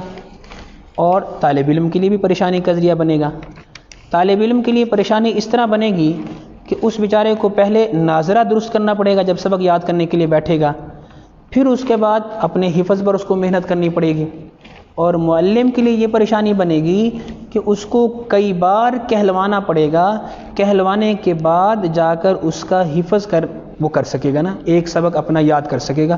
Speaker 1: اور طالب علم کے لیے بھی پریشانی کا ذریعہ بنے گا۔ طالب علم کے لیے پریشانی اس طرح بنے گی کہ اس بیچارے کو پہلے ناظرہ درست کرنا پڑے گا جب سبق یاد کرنے کے لیے بیٹھے گا، پھر اس کے بعد اپنے حفظ پر اس کو محنت کرنی پڑے گی۔ اور معلم کے لیے یہ پریشانی بنے گی کہ اس کو کئی بار کہلوانا پڑے گا، کہلوانے کے بعد جا کر اس کا حفظ وہ کر سکے گا نا، ایک سبق اپنا یاد کر سکے گا۔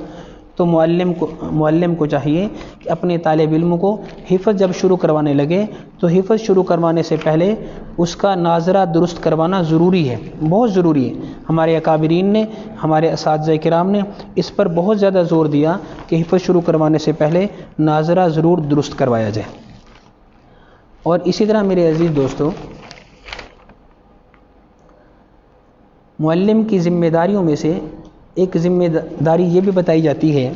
Speaker 1: تو معلم کو چاہیے کہ اپنے طالب علم کو حفظ جب شروع کروانے لگے تو حفظ شروع کروانے سے پہلے اس کا ناظرہ درست کروانا ضروری ہے، بہت ضروری ہے۔ ہمارے اکابرین نے، ہمارے اساتذہ کرام نے اس پر بہت زیادہ زور دیا کہ حفظ شروع کروانے سے پہلے ناظرہ ضرور درست کروایا جائے۔ اور اسی طرح میرے عزیز دوستو معلم کی ذمہ داریوں میں سے ایک ذمہ داری یہ بھی بتائی جاتی ہے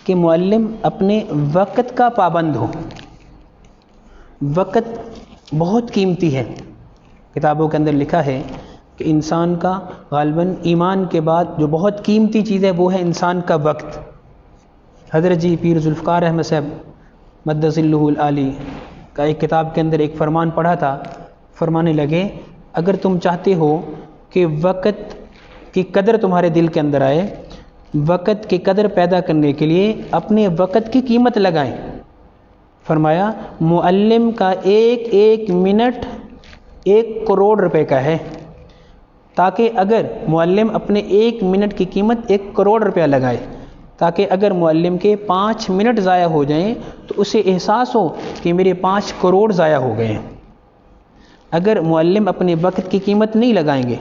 Speaker 1: کہ معلم اپنے وقت کا پابند ہو۔ وقت بہت قیمتی ہے۔ کتابوں کے اندر لکھا ہے کہ انسان کا غالباً ایمان کے بعد جو بہت قیمتی چیز ہے وہ ہے انسان کا وقت۔ حضرت جی پیر ذوالفقار احمد صاحب مد ظلہ العالی کا ایک کتاب کے اندر ایک فرمان پڑھا تھا، فرمانے لگے اگر تم چاہتے ہو کہ وقت کی قدر تمہارے دل کے اندر آئے، وقت کی قدر پیدا کرنے کے لیے اپنے وقت کی قیمت لگائیں۔ فرمایا معلم کا ایک ایک منٹ 1 کروڑ روپے کا ہے، تاکہ اگر معلم اپنے 1 منٹ کی قیمت 1 کروڑ روپیہ لگائے، تاکہ اگر معلم کے 5 منٹ ضائع ہو جائیں تو اسے احساس ہو کہ میرے 5 کروڑ ضائع ہو گئے ہیں۔ اگر معلم اپنے وقت کی قیمت نہیں لگائیں گے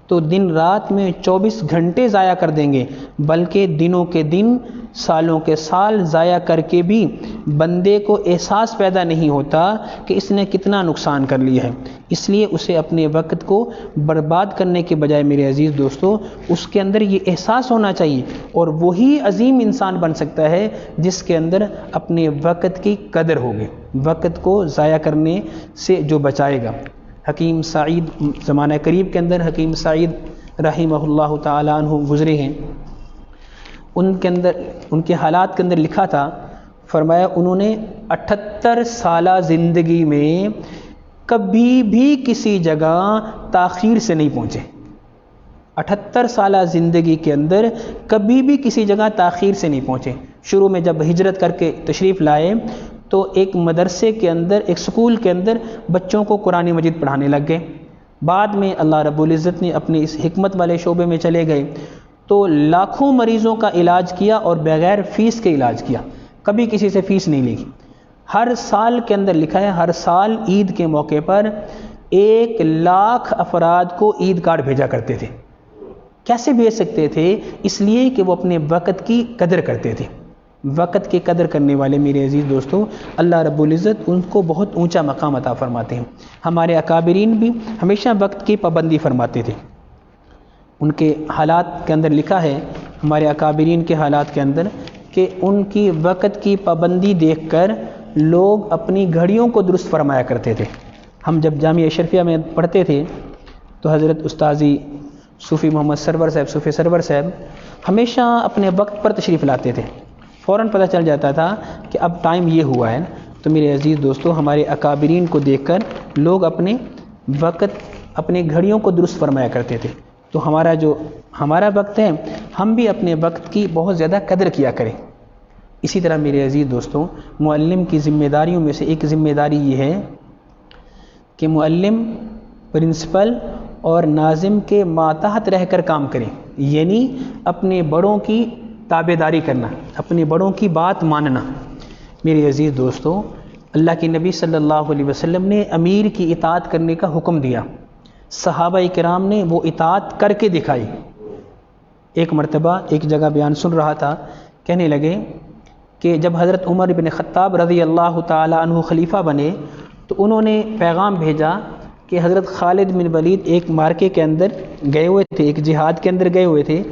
Speaker 1: تو دن رات میں 24 گھنٹے ضائع کر دیں گے، بلکہ دنوں کے دن سالوں کے سال ضائع کر کے بھی بندے کو احساس پیدا نہیں ہوتا کہ اس نے کتنا نقصان کر لیا ہے۔ اس لیے اسے اپنے وقت کو برباد کرنے کے بجائے میرے عزیز دوستو اس کے اندر یہ احساس ہونا چاہیے، اور وہی عظیم انسان بن سکتا ہے جس کے اندر اپنے وقت کی قدر ہوگی، وقت کو ضائع کرنے سے جو بچائے گا۔ حکیم سعید زمانہ قریب کے اندر حکیم سعید رحمہ اللہ تعالیٰ عنہ گزرے ہیں، ان کے حالات کے اندر لکھا تھا، فرمایا انہوں نے 78 سالہ زندگی میں کبھی بھی کسی جگہ تاخیر سے نہیں پہنچے۔ 78 سالہ زندگی کے اندر کبھی بھی کسی جگہ تاخیر سے نہیں پہنچے۔ شروع میں جب ہجرت کر کے تشریف لائے تو ایک مدرسے کے اندر، ایک سکول کے اندر بچوں کو قرآن مجید پڑھانے لگ گئے۔ بعد میں اللہ رب العزت نے اپنے اس حکمت والے شعبے میں چلے گئے تو لاکھوں مریضوں کا علاج کیا اور بغیر فیس کے علاج کیا، کبھی کسی سے فیس نہیں لی۔ ہر سال کے اندر لکھا ہے ہر سال عید کے موقع پر 1 لاکھ افراد کو عید کارڈ بھیجا کرتے تھے۔ کیسے بھیج سکتے تھے؟ اس لیے کہ وہ اپنے وقت کی قدر کرتے تھے۔ وقت کی قدر کرنے والے میرے عزیز دوستو اللہ رب العزت ان کو بہت اونچا مقام عطا فرماتے ہیں۔ ہمارے اکابرین بھی ہمیشہ وقت کی پابندی فرماتے تھے۔ ان کے حالات کے اندر لکھا ہے، ہمارے اکابرین کے حالات کے اندر، کہ ان کی وقت کی پابندی دیکھ کر لوگ اپنی گھڑیوں کو درست فرمایا کرتے تھے۔ ہم جب جامعہ اشرفیہ میں پڑھتے تھے تو حضرت استاذی صوفی محمد سرور صاحب، صوفی سرور صاحب ہمیشہ اپنے وقت پر تشریف لاتے تھے، فوراً پتہ چل جاتا تھا کہ اب ٹائم یہ ہوا ہے۔ تو میرے عزیز دوستو ہمارے اکابرین کو دیکھ کر لوگ اپنے وقت، اپنے گھڑیوں کو درست فرمایا کرتے تھے۔ تو ہمارا وقت ہے، ہم بھی اپنے وقت کی بہت زیادہ قدر کیا کریں۔ اسی طرح میرے عزیز دوستو معلم کی ذمہ داریوں میں سے ایک ذمہ داری یہ ہے کہ معلم پرنسپل اور ناظم کے ماتحت رہ کر کام کریں، یعنی اپنے بڑوں کی تابع داری کرنا، اپنے بڑوں کی بات ماننا۔ میرے عزیز دوستو اللہ کے نبی صلی اللہ علیہ وسلم نے امیر کی اطاعت کرنے کا حکم دیا، صحابہ کرام نے وہ اطاعت کر کے دکھائی۔ ایک مرتبہ ایک جگہ بیان سن رہا تھا، کہنے لگے کہ جب حضرت عمر بن خطاب رضی اللہ تعالی عنہ خلیفہ بنے تو انہوں نے پیغام بھیجا کہ حضرت خالد بن ولید ایک مارکے کے اندر گئے ہوئے تھے، ایک جہاد کے اندر گئے ہوئے تھے،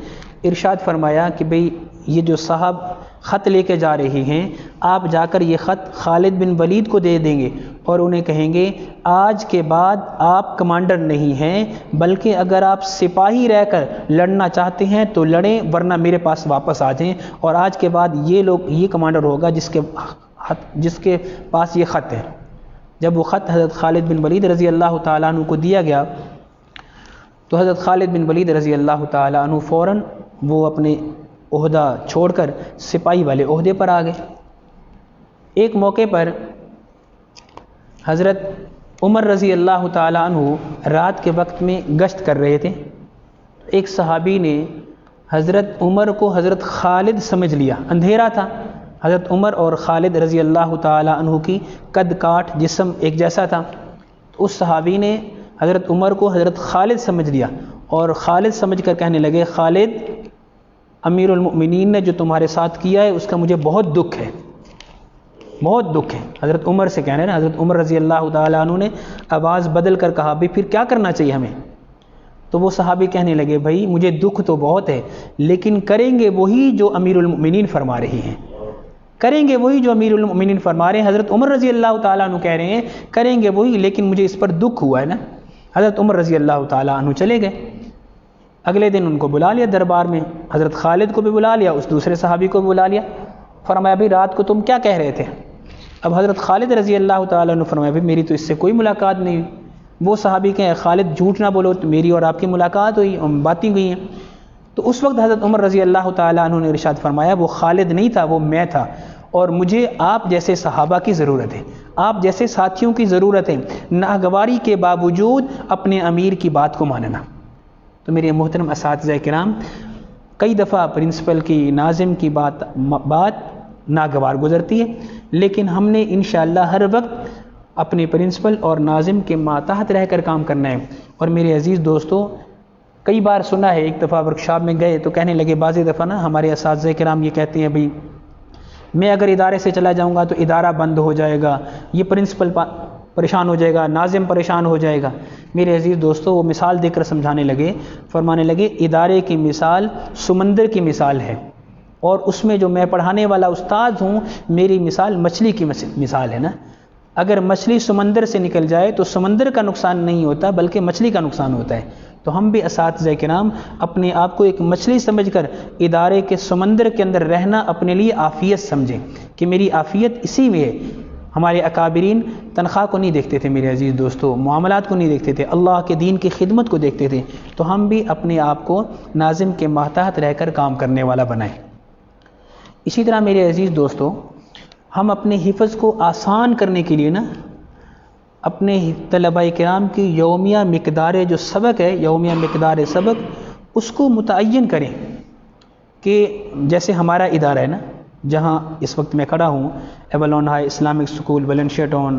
Speaker 1: ارشاد فرمایا کہ بھئی یہ جو صاحب خط لے کے جا رہے ہیں، آپ جا کر یہ خط خالد بن ولید کو دے دیں گے اور انہیں کہیں گے آج کے بعد آپ کمانڈر نہیں ہیں، بلکہ اگر آپ سپاہی رہ کر لڑنا چاہتے ہیں تو لڑیں، ورنہ میرے پاس واپس آ جائیں، اور آج کے بعد یہ کمانڈر ہوگا جس کے پاس یہ خط ہے۔ جب وہ خط حضرت خالد بن ولید رضی اللہ تعالیٰ عنہ کو دیا گیا تو حضرت خالد بن ولید رضی اللہ تعالیٰ عنہ فوراً وہ اپنے عہدہ چھوڑ کر سپاہی والے عہدے پر آ گئے۔ ایک موقع پر حضرت عمر رضی اللہ تعالیٰ عنہ رات کے وقت میں گشت کر رہے تھے، ایک صحابی نے حضرت عمر کو حضرت خالد سمجھ لیا، اندھیرا تھا، حضرت عمر اور خالد رضی اللہ تعالیٰ عنہ کی قد کاٹ جسم ایک جیسا تھا، تو اس صحابی نے حضرت عمر کو حضرت خالد سمجھ لیا اور خالد سمجھ کر کہنے لگے خالد، امیر المؤمنین نے جو تمہارے ساتھ کیا ہے اس کا مجھے بہت دکھ ہے، بہت دکھ ہے۔ حضرت عمر سے کہنے نا، حضرت عمر رضی اللہ تعالیٰ عنہ نے آواز بدل کر کہا بھی پھر کیا کرنا چاہیے ہمیں؟ تو وہ صحابی کہنے لگے بھائی مجھے دکھ تو بہت ہے، لیکن کریں گے وہی جو امیر المؤمنین فرما رہی ہیں، کریں گے وہی جو امیر المؤمنین فرما رہے ہیں۔ حضرت عمر رضی اللہ تعالیٰ عنہ کہہ رہے ہیں کریں گے وہی، لیکن مجھے اس پر دکھ ہوا ہے نا۔ حضرت عمر رضی اللہ تعالیٰ عنہ چلے گئے، اگلے دن ان کو بلا لیا دربار میں، حضرت خالد کو بھی بلا لیا، اس دوسرے صحابی کو بھی بلا لیا، فرمایا بھی رات کو تم کیا کہہ رہے تھے؟ اب حضرت خالد رضی اللہ تعالیٰ عنہ فرمایا بھی میری تو اس سے کوئی ملاقات نہیں ہوئی۔ وہ صحابی کہیں خالد جھوٹ نہ بولو، میری اور آپ کی ملاقات ہوئی، باتیں ہوئی ہیں۔ تو اس وقت حضرت عمر رضی اللہ تعالیٰ عنہ نے ارشاد فرمایا وہ خالد نہیں تھا، وہ میں تھا، اور مجھے آپ جیسے صحابہ کی ضرورت ہے، آپ جیسے ساتھیوں کی ضرورت ہے، ناگواری کے باوجود اپنے امیر کی بات کو ماننا۔ تو میرے محترم اساتذہ کرام، کئی دفعہ پرنسپل کی، ناظم کی بات ناگوار گزرتی ہے، لیکن ہم نے انشاءاللہ ہر وقت اپنے پرنسپل اور ناظم کے ماتحت رہ کر کام کرنا ہے۔ اور میرے عزیز دوستو، کئی بار سنا ہے، ایک دفعہ ورکشاپ میں گئے تو کہنے لگے بعض دفعہ نا ہمارے اساتذہ کرام یہ کہتے ہیں بھئی میں اگر ادارے سے چلا جاؤں گا تو ادارہ بند ہو جائے گا، یہ پرنسپل پریشان ہو جائے گا، ناظم پریشان ہو جائے گا۔ میرے عزیز دوستو، وہ مثال دے کر سمجھانے لگے، فرمانے لگے ادارے کی مثال سمندر کی مثال ہے، اور اس میں جو میں پڑھانے والا استاد ہوں میری مثال مچھلی کی مثال ہے نا۔ اگر مچھلی سمندر سے نکل جائے تو سمندر کا نقصان نہیں ہوتا بلکہ مچھلی کا نقصان ہوتا ہے۔ تو ہم بھی اساتذہ کرام اپنے آپ کو ایک مچھلی سمجھ کر ادارے کے سمندر کے اندر رہنا اپنے لیے عافیت سمجھیں کہ میری عافیت اسی میں ہے۔ ہمارے اکابرین تنخواہ کو نہیں دیکھتے تھے میرے عزیز دوستو، معاملات کو نہیں دیکھتے تھے، اللہ کے دین کی خدمت کو دیکھتے تھے۔ تو ہم بھی اپنے آپ کو ناظم کے ماتحت رہ کر کام کرنے والا بنائیں۔ اسی طرح میرے عزیز دوستو، ہم اپنے حفظ کو آسان کرنے کے لیے نا اپنے طلباء کرام کی یومیہ مقدار جو سبق ہے، یومیہ مقدار سبق، اس کو متعین کریں کہ جیسے ہمارا ادارہ ہے نا جہاں اس وقت میں کھڑا ہوں، Avalon High Islamic School Valencia Town,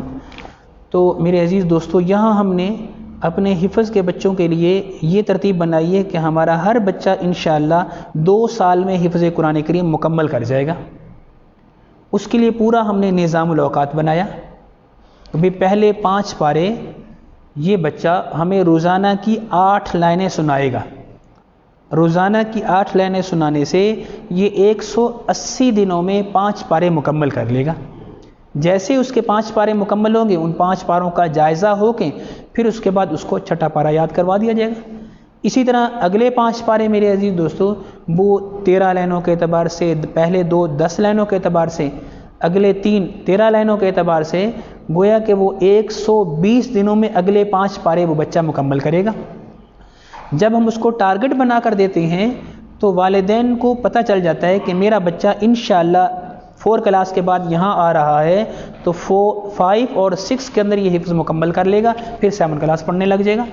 Speaker 1: تو میرے عزیز دوستو یہاں ہم نے اپنے حفظ کے بچوں کے لیے یہ ترتیب بنائی ہے کہ ہمارا ہر بچہ انشاءاللہ 2 سال میں حفظ قرآن کریم مکمل کر جائے گا۔ اس کے لیے پورا ہم نے نظام الاوقات بنایا۔ بھی پہلے 5 پارے یہ بچہ ہمیں روزانہ کی 8 لائنیں سنائے گا، روزانہ کی 8 لائنیں سنانے سے یہ 180 دنوں میں 5 پارے مکمل کر لے گا۔ جیسے اس کے 5 پارے مکمل ہوں گے، ان 5 پاروں کا جائزہ ہو کے پھر اس کے بعد اس کو 6ٹھا پارہ یاد کروا دیا جائے گا۔ اسی طرح اگلے 5 پارے میرے عزیز دوستو وہ 13 لائنوں کے اعتبار سے، پہلے 2 10 لائنوں کے اعتبار سے، اگلے 3 13 لائنوں کے اعتبار سے، گویا کہ وہ 120 دنوں میں اگلے 5 پارے وہ بچہ مکمل کرے گا۔ جب ہم اس کو ٹارگٹ بنا کر دیتے ہیں تو والدین کو پتہ چل جاتا ہے کہ میرا بچہ انشاءاللہ 4 کلاس کے بعد یہاں آ رہا ہے تو 5 اور 6 کے اندر یہ حفظ مکمل کر لے گا، پھر 7 کلاس پڑھنے لگ جائے گا۔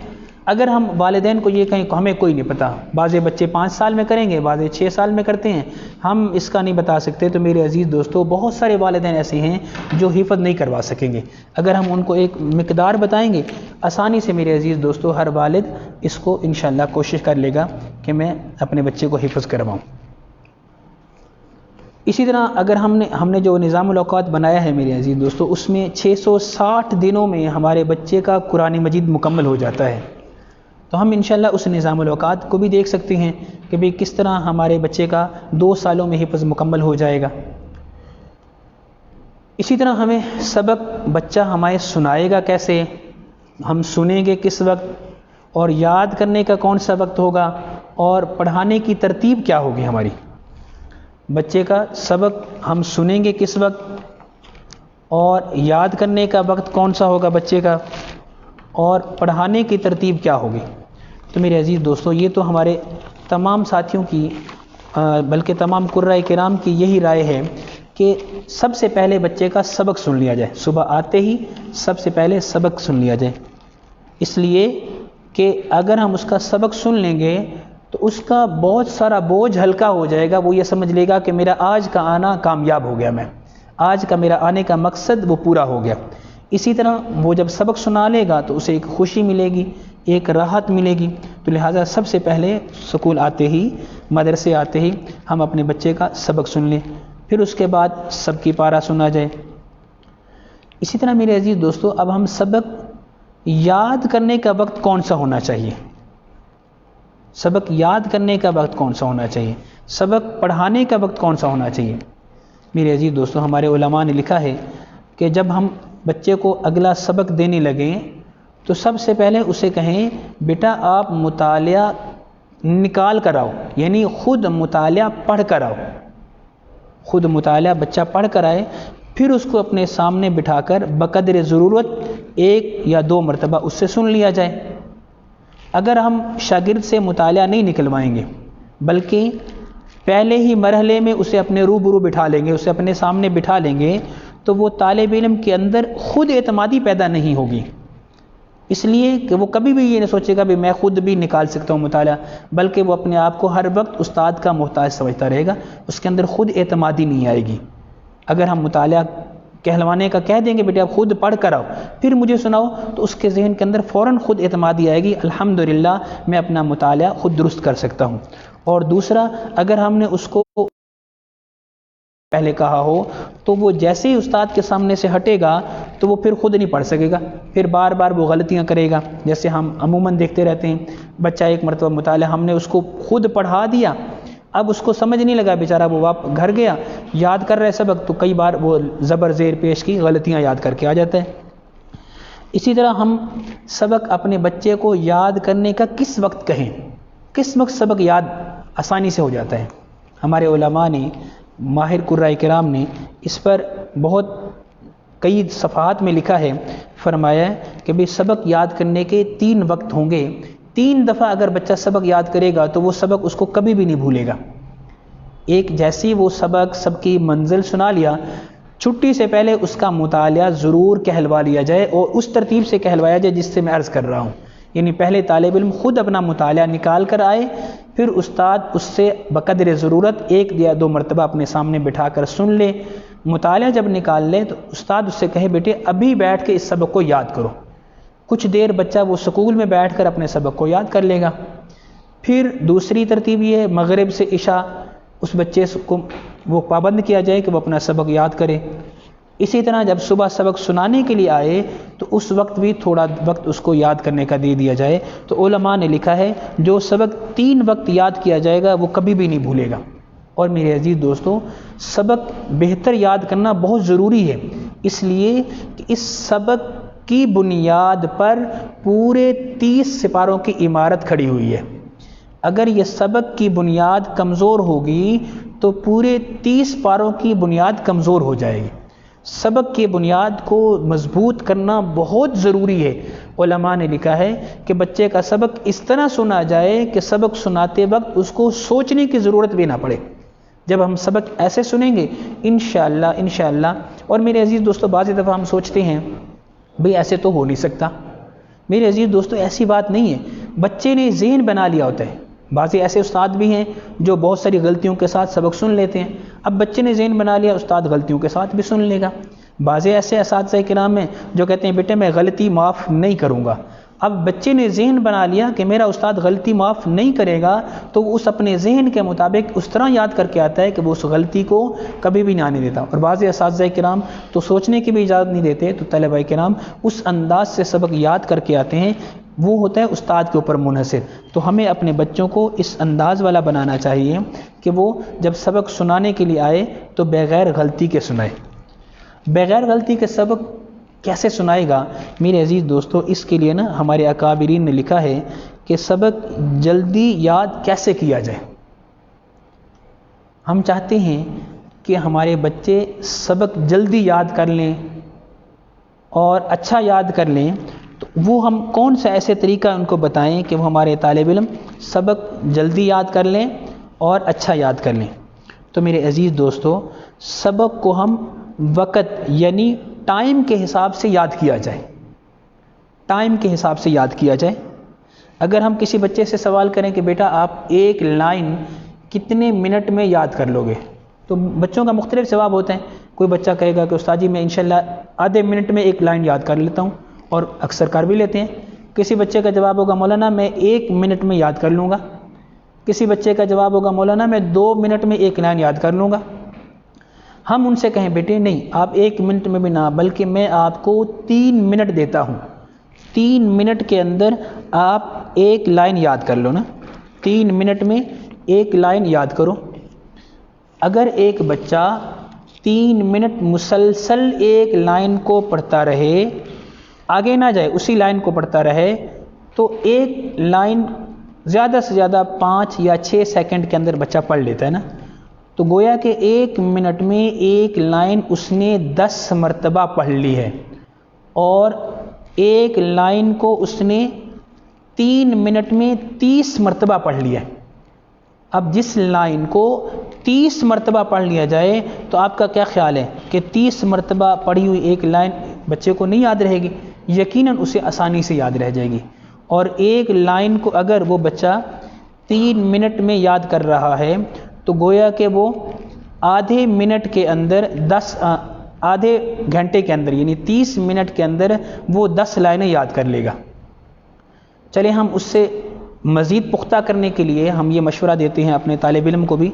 Speaker 1: اگر ہم والدین کو یہ کہیں کہ ہمیں کوئی نہیں پتہ، بعضے بچے 5 سال میں کریں گے، بعضے 6 سال میں کرتے ہیں، ہم اس کا نہیں بتا سکتے، تو میرے عزیز دوستو بہت سارے والدین ایسے ہیں جو حفظ نہیں کروا سکیں گے۔ اگر ہم ان کو ایک مقدار بتائیں گے آسانی سے میرے عزیز دوستو ہر والد اس کو انشاءاللہ کوشش کر لے گا کہ میں اپنے بچے کو حفظ کرواؤں۔ اسی طرح اگر ہم نے جو نظام الاوقات بنایا ہے میرے عزیز دوستو، اس میں 660 دنوں میں ہمارے بچے کا قرآن مجید مکمل ہو جاتا ہے۔ تو ہم انشاءاللہ اس نظام الاوقات کو بھی دیکھ سکتے ہیں کہ بھئی کس طرح ہمارے بچے کا 2 سالوں میں حفظ مکمل ہو جائے گا۔ اسی طرح ہمیں سبق بچہ ہمارے سنائے گا کیسے، ہم سنیں گے کس وقت، اور یاد کرنے کا کون سا وقت ہوگا، اور پڑھانے کی ترتیب کیا ہوگی ہماری۔ بچے کا سبق ہم سنیں گے کس وقت، اور یاد کرنے کا وقت کون سا ہوگا بچے کا، اور پڑھانے کی ترتیب کیا ہوگی۔ تو میرے عزیز دوستو، یہ تو ہمارے تمام ساتھیوں کی بلکہ تمام قرۂ کرام کی یہی رائے ہے کہ سب سے پہلے بچے کا سبق سن لیا جائے، صبح آتے ہی سب سے پہلے سبق سن لیا جائے، اس لیے کہ اگر ہم اس کا سبق سن لیں گے تو اس کا بہت سارا بوجھ ہلکا ہو جائے گا، وہ یہ سمجھ لے گا کہ میرا آج کا آنا کامیاب ہو گیا، میں آج کا میرا آنے کا مقصد وہ پورا ہو گیا۔ اسی طرح وہ جب سبق سنا لے گا تو اسے ایک خوشی ملے گی، ایک راحت ملے گی۔ تو لہٰذا سب سے پہلے سکول آتے ہی، مدرسے آتے ہی ہم اپنے بچے کا سبق سن لیں، پھر اس کے بعد سب کی پارہ سنا جائے۔ اسی طرح میرے عزیز دوستو، اب ہم سبق یاد کرنے کا وقت کون سا ہونا چاہیے، سبق یاد کرنے کا وقت کون سا ہونا چاہیے، سبق پڑھانے کا وقت کون سا ہونا چاہیے۔ میرے عزیز دوستو، ہمارے علماء نے لکھا ہے کہ جب ہم بچے کو اگلا سبق دینے لگیں تو سب سے پہلے اسے کہیں بیٹا آپ مطالعہ نکال کر آؤ، یعنی خود مطالعہ پڑھ کر آؤ، خود مطالعہ بچہ پڑھ کر آئے، پھر اس کو اپنے سامنے بٹھا کر بقدر ضرورت 1 یا 2 مرتبہ اس سے سن لیا جائے۔ اگر ہم شاگرد سے مطالعہ نہیں نکلوائیں گے بلکہ پہلے ہی مرحلے میں اسے اپنے روبرو بٹھا لیں گے، اسے اپنے سامنے بٹھا لیں گے، تو وہ طالب علم کے اندر خود اعتمادی پیدا نہیں ہوگی، اس لیے کہ وہ کبھی بھی یہ نہیں سوچے گا بھی میں خود بھی نکال سکتا ہوں مطالعہ، بلکہ وہ اپنے آپ کو ہر وقت استاد کا محتاج سمجھتا رہے گا، اس کے اندر خود اعتمادی نہیں آئے گی۔ اگر ہم مطالعہ کہلوانے کا کہہ دیں گے بیٹے آپ خود پڑھ کر آؤ پھر مجھے سناؤ، تو اس کے ذہن کے اندر فوراً خود اعتمادی آئے گی، الحمدللہ میں اپنا مطالعہ خود درست کر سکتا ہوں۔ اور دوسرا، اگر ہم نے اس کو پہلے کہا ہو تو وہ جیسے ہی استاد کے سامنے سے ہٹے گا تو وہ پھر خود نہیں پڑھ سکے گا، پھر بار بار وہ غلطیاں کرے گا، جیسے ہم عموماً دیکھتے رہتے ہیں۔ بچہ ایک مرتبہ مطالعہ ہم نے اس کو خود پڑھا دیا، اب اس کو سمجھ نہیں لگا، بیچارہ وہ گھر گیا یاد کر رہے سبق، تو کئی بار وہ زبر زیر پیش کی غلطیاں یاد کر کے آ جاتا ہے۔ اسی طرح ہم سبق اپنے بچے کو یاد کرنے کا کس وقت کہیں، کس وقت سبق یاد آسانی سے ہو جاتا ہے۔ ہمارے علماء نے، ماہر قرۂ کرام نے اس پر بہت کئی صفحات میں لکھا ہے، فرمایا ہے کہ بھی سبق یاد کرنے کے 3 وقت ہوں گے، 3 دفعہ اگر بچہ سبق یاد کرے گا تو وہ سبق اس کو کبھی بھی نہیں بھولے گا۔ ایک، جیسی وہ سبق سب کی منزل سنا لیا، چھٹی سے پہلے اس کا مطالعہ ضرور کہلوا لیا جائے، اور اس ترتیب سے کہلوایا جائے جس سے میں عرض کر رہا ہوں، یعنی پہلے طالب علم خود اپنا مطالعہ نکال کر آئے، پھر استاد اس سے بقدر ضرورت 1 یا 2 مرتبہ اپنے سامنے بٹھا کر سن لے، مطالعہ جب نکال لے تو استاد اس سے کہے بیٹے ابھی بیٹھ کے اس سبق کو یاد کرو، کچھ دیر بچہ وہ سکول میں بیٹھ کر اپنے سبق کو یاد کر لے گا۔ پھر دوسری ترتیب یہ ہے، مغرب سے عشاء اس بچے کو وہ پابند کیا جائے کہ وہ اپنا سبق یاد کرے۔ اسی طرح جب صبح سبق سنانے کے لیے آئے تو اس وقت بھی تھوڑا وقت اس کو یاد کرنے کا دے دیا جائے۔ تو علماء نے لکھا ہے جو سبق 3 وقت یاد کیا جائے گا وہ کبھی بھی نہیں بھولے گا۔ اور میرے عزیز دوستو، سبق بہتر یاد کرنا بہت ضروری ہے، اس لیے کہ اس سبق کی بنیاد پر پورے 30 سپاروں کی عمارت کھڑی ہوئی ہے۔ اگر یہ سبق کی بنیاد کمزور ہوگی تو پورے 30 پاروں کی بنیاد کمزور ہو جائے گی۔ سبق کی بنیاد کو مضبوط کرنا بہت ضروری ہے۔ علماء نے لکھا ہے کہ بچے کا سبق اس طرح سنا جائے کہ سبق سناتے وقت اس کو سوچنے کی ضرورت بھی نہ پڑے۔ جب ہم سبق ایسے سنیں گے انشاءاللہ، اور میرے عزیز دوستو بعض دفعہ ہم سوچتے ہیں بھئی ایسے تو ہو نہیں سکتا۔ میرے عزیز دوستو ایسی بات نہیں ہے، بچے نے ذہن بنا لیا ہوتا ہے۔ بعضی ایسے استاد بھی ہیں جو بہت ساری غلطیوں کے ساتھ سبق سن لیتے ہیں، اب بچے نے ذہن بنا لیا استاد غلطیوں کے ساتھ بھی سن لے گا۔ بعضی ایسے اساتذہ کرام ہیں جو کہتے ہیں بیٹے میں غلطی معاف نہیں کروں گا، اب بچے نے ذہن بنا لیا کہ میرا استاد غلطی معاف نہیں کرے گا، تو وہ اس اپنے ذہن کے مطابق اس طرح یاد کر کے آتا ہے کہ وہ اس غلطی کو کبھی بھی نہ آنے دیتا۔ اور بعضی اساتذہ کرام تو سوچنے کی بھی اجازت نہیں دیتے، تو طلبہ کرام اس انداز سے سبق یاد کر کے آتے ہیں وہ ہوتا ہے استاد کے اوپر منحصر. تو ہمیں اپنے بچوں کو اس انداز والا بنانا چاہیے کہ وہ جب سبق سنانے کے لیے آئے تو بغیر غلطی کے سنائے. بغیر غلطی کے سبق کیسے سنائے گا میرے عزیز دوستو؟ اس کے لیے نا ہمارے اکابرین نے لکھا ہے کہ سبق جلدی یاد کیسے کیا جائے. ہم چاہتے ہیں کہ ہمارے بچے سبق جلدی یاد کر لیں اور اچھا یاد کر لیں. تو وہ ہم کون سا ایسے طریقہ ان کو بتائیں کہ وہ ہمارے طالب علم سبق جلدی یاد کر لیں اور اچھا یاد کر لیں؟ تو میرے عزیز دوستو، سبق کو ہم وقت یعنی ٹائم کے حساب سے یاد کیا جائے. ٹائم کے حساب سے یاد کیا جائے. اگر ہم کسی بچے سے سوال کریں کہ بیٹا آپ ایک لائن کتنے منٹ میں یاد کر لو گے، تو بچوں کا مختلف جواب ہوتے ہیں. کوئی بچہ کہے گا کہ استاد جی میں انشاءاللہ آدھے منٹ میں ایک لائن یاد کر لیتا ہوں، اور اکثر کر بھی لیتے ہیں. کسی بچے کا جواب ہوگا مولانا میں 1 منٹ میں یاد کر لوں گا. کسی بچے کا جواب ہوگا مولانا میں 2 منٹ میں ایک لائن یاد کر لوں گا. ہم ان سے کہیں بیٹے نہیں، آپ 1 منٹ میں بھی نہ، بلکہ میں آپ کو 3 منٹ دیتا ہوں. 3 منٹ کے اندر آپ ایک لائن یاد کر لو نا. 3 منٹ میں ایک لائن یاد کرو. اگر ایک بچہ 3 منٹ مسلسل ایک لائن کو پڑھتا رہے، آگے نہ جائے، اسی لائن کو پڑھتا رہے، تو ایک لائن زیادہ سے زیادہ 5 یا 6 سیکنڈ کے اندر بچہ پڑھ لیتا ہے نا. تو گویا کہ 1 منٹ میں ایک لائن اس نے 10 مرتبہ پڑھ لی ہے، اور ایک لائن کو اس نے 3 منٹ میں 30 مرتبہ پڑھ لیا ہے. اب جس لائن کو 30 مرتبہ پڑھ لیا جائے تو آپ کا کیا خیال ہے کہ 30 مرتبہ پڑھی ہوئی ایک لائن بچے کو نہیں یاد رہے گی؟ یقیناً اسے آسانی سے یاد رہ جائے گی. اور ایک لائن کو اگر وہ بچہ 3 منٹ میں یاد کر رہا ہے تو گویا کہ وہ آدھے منٹ کے اندر آدھے گھنٹے کے اندر یعنی 30 منٹ کے اندر وہ 10 لائنیں یاد کر لے گا. چلے ہم اس سے مزید پختہ کرنے کے لیے ہم یہ مشورہ دیتے ہیں اپنے طالب علم کو بھی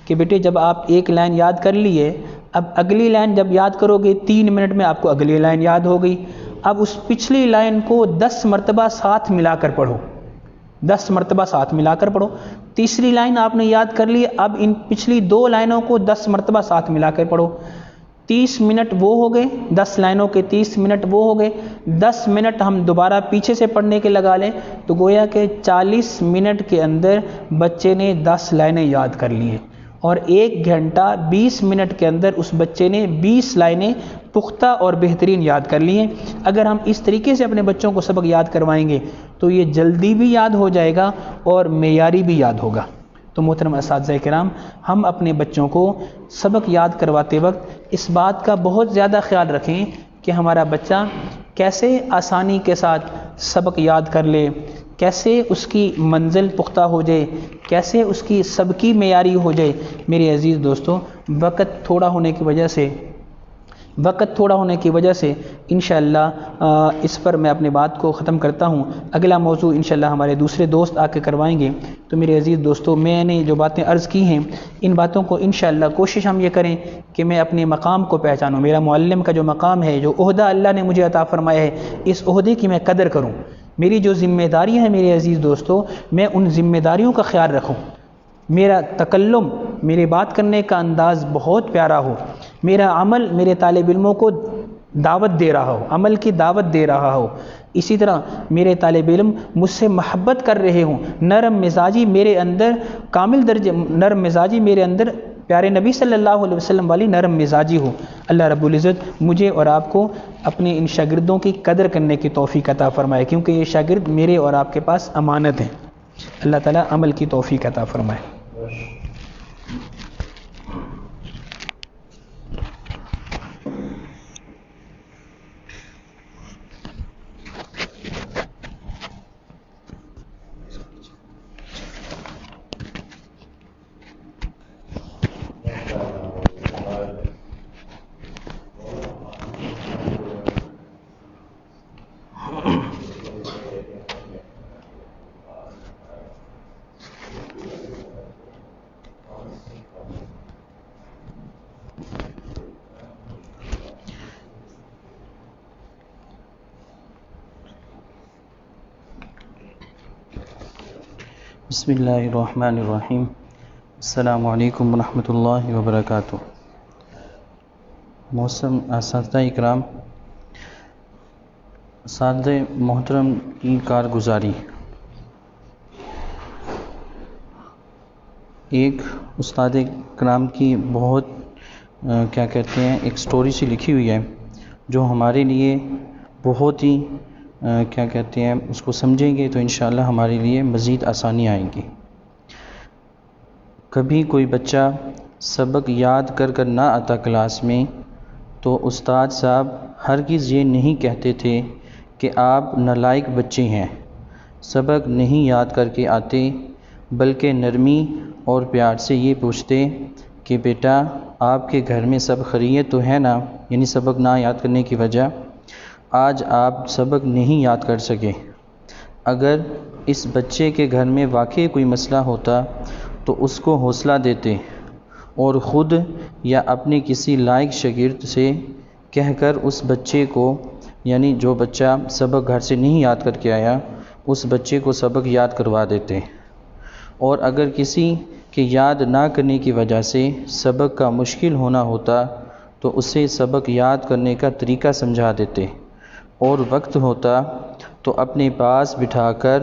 Speaker 1: کہ بیٹے جب آپ ایک لائن یاد کر لیے، اب اگلی لائن جب یاد کرو گے 3 منٹ میں آپ کو اگلی لائن یاد ہو گئی. اب اس پچھلی لائن کو 10 مرتبہ ساتھ ملا کر پڑھو. 10 مرتبہ ساتھ ملا کر پڑھو. تیسری لائن آپ نے یاد کر لی، اب ان پچھلی 2 لائنوں کو 10 مرتبہ ساتھ ملا کر پڑھو. 30 منٹ وہ ہو گئے، 10 لائنوں کے 30 منٹ وہ ہو گئے. 10 منٹ ہم دوبارہ پیچھے سے پڑھنے کے لگا لیں تو گویا کہ 40 منٹ کے اندر بچے نے 10 لائنیں یاد کر لی ہیں، اور 1 گھنٹہ 20 منٹ کے اندر اس بچے نے 20 لائنیں پختہ اور بہترین یاد کر لی ہیں. اگر ہم اس طریقے سے اپنے بچوں کو سبق یاد کروائیں گے تو یہ جلدی بھی یاد ہو جائے گا اور معیاری بھی یاد ہوگا. تو محترم اساتذہ کرام، ہم اپنے بچوں کو سبق یاد کرواتے وقت اس بات کا بہت زیادہ خیال رکھیں کہ ہمارا بچہ کیسے آسانی کے ساتھ سبق یاد کر لے، کیسے اس کی منزل پختہ ہو جائے، کیسے اس کی سبقی معیاری ہو جائے. میرے عزیز دوستو، وقت تھوڑا ہونے کی وجہ سے انشاءاللہ اس پر میں اپنی بات کو ختم کرتا ہوں. اگلا موضوع انشاءاللہ ہمارے دوسرے دوست آ کے کروائیں گے. تو میرے عزیز دوستو، میں نے جو باتیں عرض کی ہیں ان باتوں کو انشاءاللہ کوشش ہم یہ کریں کہ میں اپنے مقام کو پہچانوں. میرا معلم کا جو مقام ہے، جو عہدہ اللہ نے مجھے عطا فرمایا ہے، اس عہدے کی میں قدر کروں. میری جو ذمہ داریاں ہیں میرے عزیز دوستو، میں ان ذمہ داریوں کا خیال رکھوں. میرا تکلم، میرے بات کرنے کا انداز بہت پیارا ہو. میرا عمل میرے طالب علموں کو دعوت دے رہا ہو، عمل کی دعوت دے رہا ہو. اسی طرح میرے طالب علم مجھ سے محبت کر رہے ہوں، نرم مزاجی میرے اندر، کامل درجے نرم مزاجی میرے اندر پیارے نبی صلی اللہ علیہ وسلم والی نرم مزاجی ہو. اللہ رب العزت مجھے اور آپ کو اپنے ان شاگردوں کی قدر کرنے کی توفیق عطا فرمائے، کیونکہ یہ شاگرد میرے اور آپ کے پاس امانت ہیں. اللہ تعالیٰ عمل کی توفیق عطا فرمائے.
Speaker 2: بسم اللہ الرحمن الرحیم۔ السلام علیکم ورحمۃ اللہ وبرکاتہ۔ محترم اساتذہ اکرام، اساتذہ محترم کی کارگزاری، ایک استاد کرام کی بہت ایک سٹوری سی لکھی ہوئی ہے جو ہمارے لیے بہت ہی اس کو سمجھیں گے تو انشاءاللہ ہمارے لیے مزید آسانی آئیں گی۔ کبھی کوئی بچہ سبق یاد کر نہ آتا کلاس میں تو استاد صاحب ہرگز یہ نہیں کہتے تھے کہ آپ نالائق بچے ہیں، سبق نہیں یاد کر کے آتے، بلکہ نرمی اور پیار سے یہ پوچھتے کہ بیٹا آپ کے گھر میں سب خیریت تو ہے نا، یعنی سبق نہ یاد کرنے کی وجہ آج آپ سبق نہیں یاد کر سکے۔ اگر اس بچے کے گھر میں واقعی کوئی مسئلہ ہوتا تو اس کو حوصلہ دیتے اور خود یا اپنے کسی لائق شاگرد سے کہہ کر اس بچے کو، یعنی جو بچہ سبق گھر سے نہیں یاد کر کے آیا، اس بچے کو سبق یاد کروا دیتے، اور اگر کسی کے یاد نہ کرنے کی وجہ سے سبق کا مشکل ہونا ہوتا تو اسے سبق یاد کرنے کا طریقہ سمجھا دیتے، اور وقت ہوتا تو اپنے پاس بٹھا کر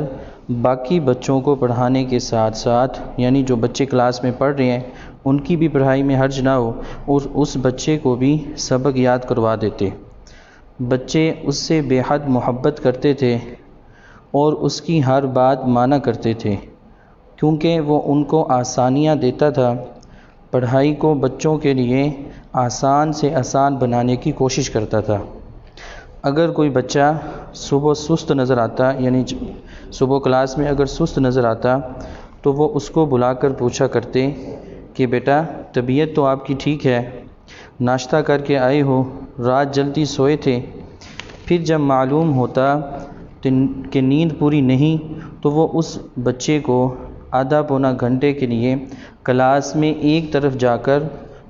Speaker 2: باقی بچوں کو پڑھانے کے ساتھ ساتھ، یعنی جو بچے کلاس میں پڑھ رہے ہیں ان کی بھی پڑھائی میں حرج نہ ہو، اور اس بچے کو بھی سبق یاد کروا دیتے۔ بچے اس سے بے حد محبت کرتے تھے اور اس کی ہر بات مانا کرتے تھے، کیونکہ وہ ان کو آسانیاں دیتا تھا۔ پڑھائی کو بچوں کے لیے آسان سے آسان بنانے کی کوشش کرتا تھا۔ اگر کوئی بچہ صبح سست نظر آتا، یعنی صبح کلاس میں اگر سست نظر آتا تو وہ اس کو بلا کر پوچھا کرتے کہ بیٹا طبیعت تو آپ کی ٹھیک ہے، ناشتہ کر کے آئے ہو، رات جلدی سوئے تھے؟ پھر جب معلوم ہوتا کہ نیند پوری نہیں تو وہ اس بچے کو آدھا پونا گھنٹے کے لیے کلاس میں ایک طرف جا کر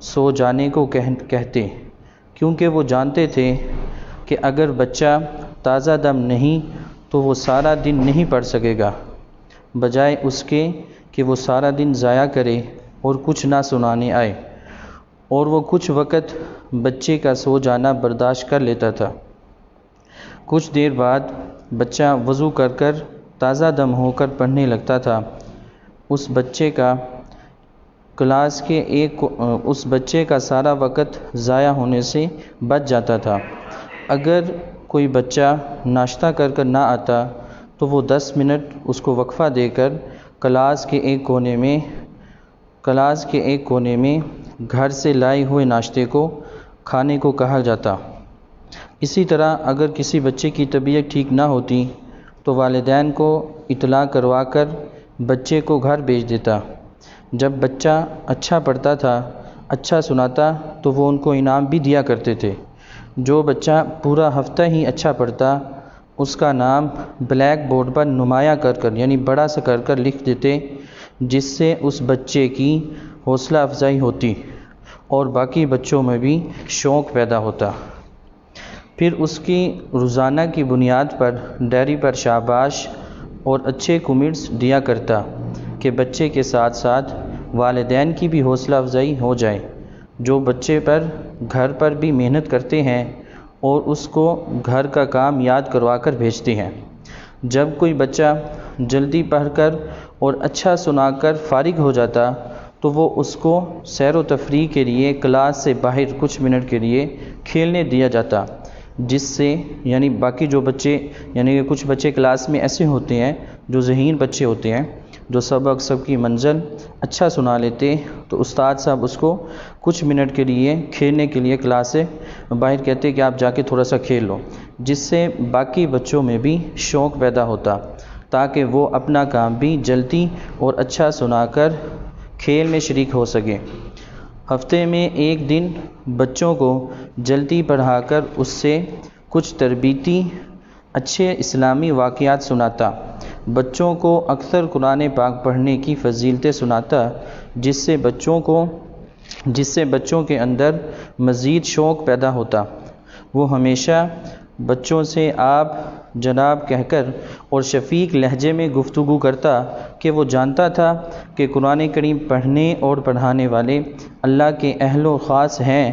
Speaker 2: سو جانے کو کہتے، کیونکہ وہ جانتے تھے کہ اگر بچہ تازہ دم نہیں تو وہ سارا دن نہیں پڑھ سکے گا، بجائے اس کے کہ وہ سارا دن ضائع کرے اور کچھ نہ سنانے آئے، اور وہ کچھ وقت بچے کا سو جانا برداشت کر لیتا تھا۔ کچھ دیر بعد بچہ وضو کر تازہ دم ہو کر پڑھنے لگتا تھا۔ اس بچے کا سارا وقت ضائع ہونے سے بچ جاتا تھا۔ اگر کوئی بچہ ناشتہ کر نہ آتا تو وہ 10 منٹ اس کو وقفہ دے کر کلاس کے ایک کونے میں گھر سے لائے ہوئے ناشتے کو کھانے کو کہا جاتا۔ اسی طرح اگر کسی بچے کی طبیعت ٹھیک نہ ہوتی تو والدین کو اطلاع کروا کر بچے کو گھر بھیج دیتا۔ جب بچہ اچھا پڑھتا تھا، اچھا سناتا تو وہ ان کو انعام بھی دیا کرتے تھے۔ جو بچہ پورا ہفتہ ہی اچھا پڑھتا اس کا نام بلیک بورڈ پر نمایاں کر یعنی بڑا سا کر لکھ دیتے، جس سے اس بچے کی حوصلہ افزائی ہوتی اور باقی بچوں میں بھی شوق پیدا ہوتا۔ پھر اس کی روزانہ کی بنیاد پر ڈائری پر شاباش اور اچھے کمنٹس دیا کرتا کہ بچے کے ساتھ ساتھ والدین کی بھی حوصلہ افزائی ہو جائے، جو بچے پر گھر پر بھی محنت کرتے ہیں اور اس کو گھر کا کام یاد کروا کر بھیجتے ہیں۔ جب کوئی بچہ جلدی پڑھ کر اور اچھا سنا کر فارغ ہو جاتا تو وہ اس کو سیر و تفریح کے لیے کلاس سے باہر کچھ منٹ کے لیے کھیلنے دیا جاتا، جس سے یعنی باقی جو بچے، یعنی کچھ بچے کلاس میں ایسے ہوتے ہیں جو ذہین بچے ہوتے ہیں، جو سب کی منزل اچھا سنا لیتے، تو استاد صاحب اس کو کچھ منٹ کے لیے کھیلنے کے لیے کلاس سے باہر کہتے کہ آپ جا کے تھوڑا سا کھیل لو، جس سے باقی بچوں میں بھی شوق پیدا ہوتا تاکہ وہ اپنا کام بھی جلدی اور اچھا سنا کر کھیل میں شریک ہو سکے۔ ہفتے میں ایک دن بچوں کو جلدی پڑھا کر اس سے کچھ تربیتی اچھے اسلامی واقعات سناتا، بچوں کو اکثر قرآن پاک پڑھنے کی فضیلتیں سناتا، جس سے بچوں کے اندر مزید شوق پیدا ہوتا۔ وہ ہمیشہ بچوں سے آپ جناب کہہ کر اور شفیق لہجے میں گفتگو کرتا کہ وہ جانتا تھا کہ قرآن کریم پڑھنے اور پڑھانے والے اللہ کے اہل و خاص ہیں،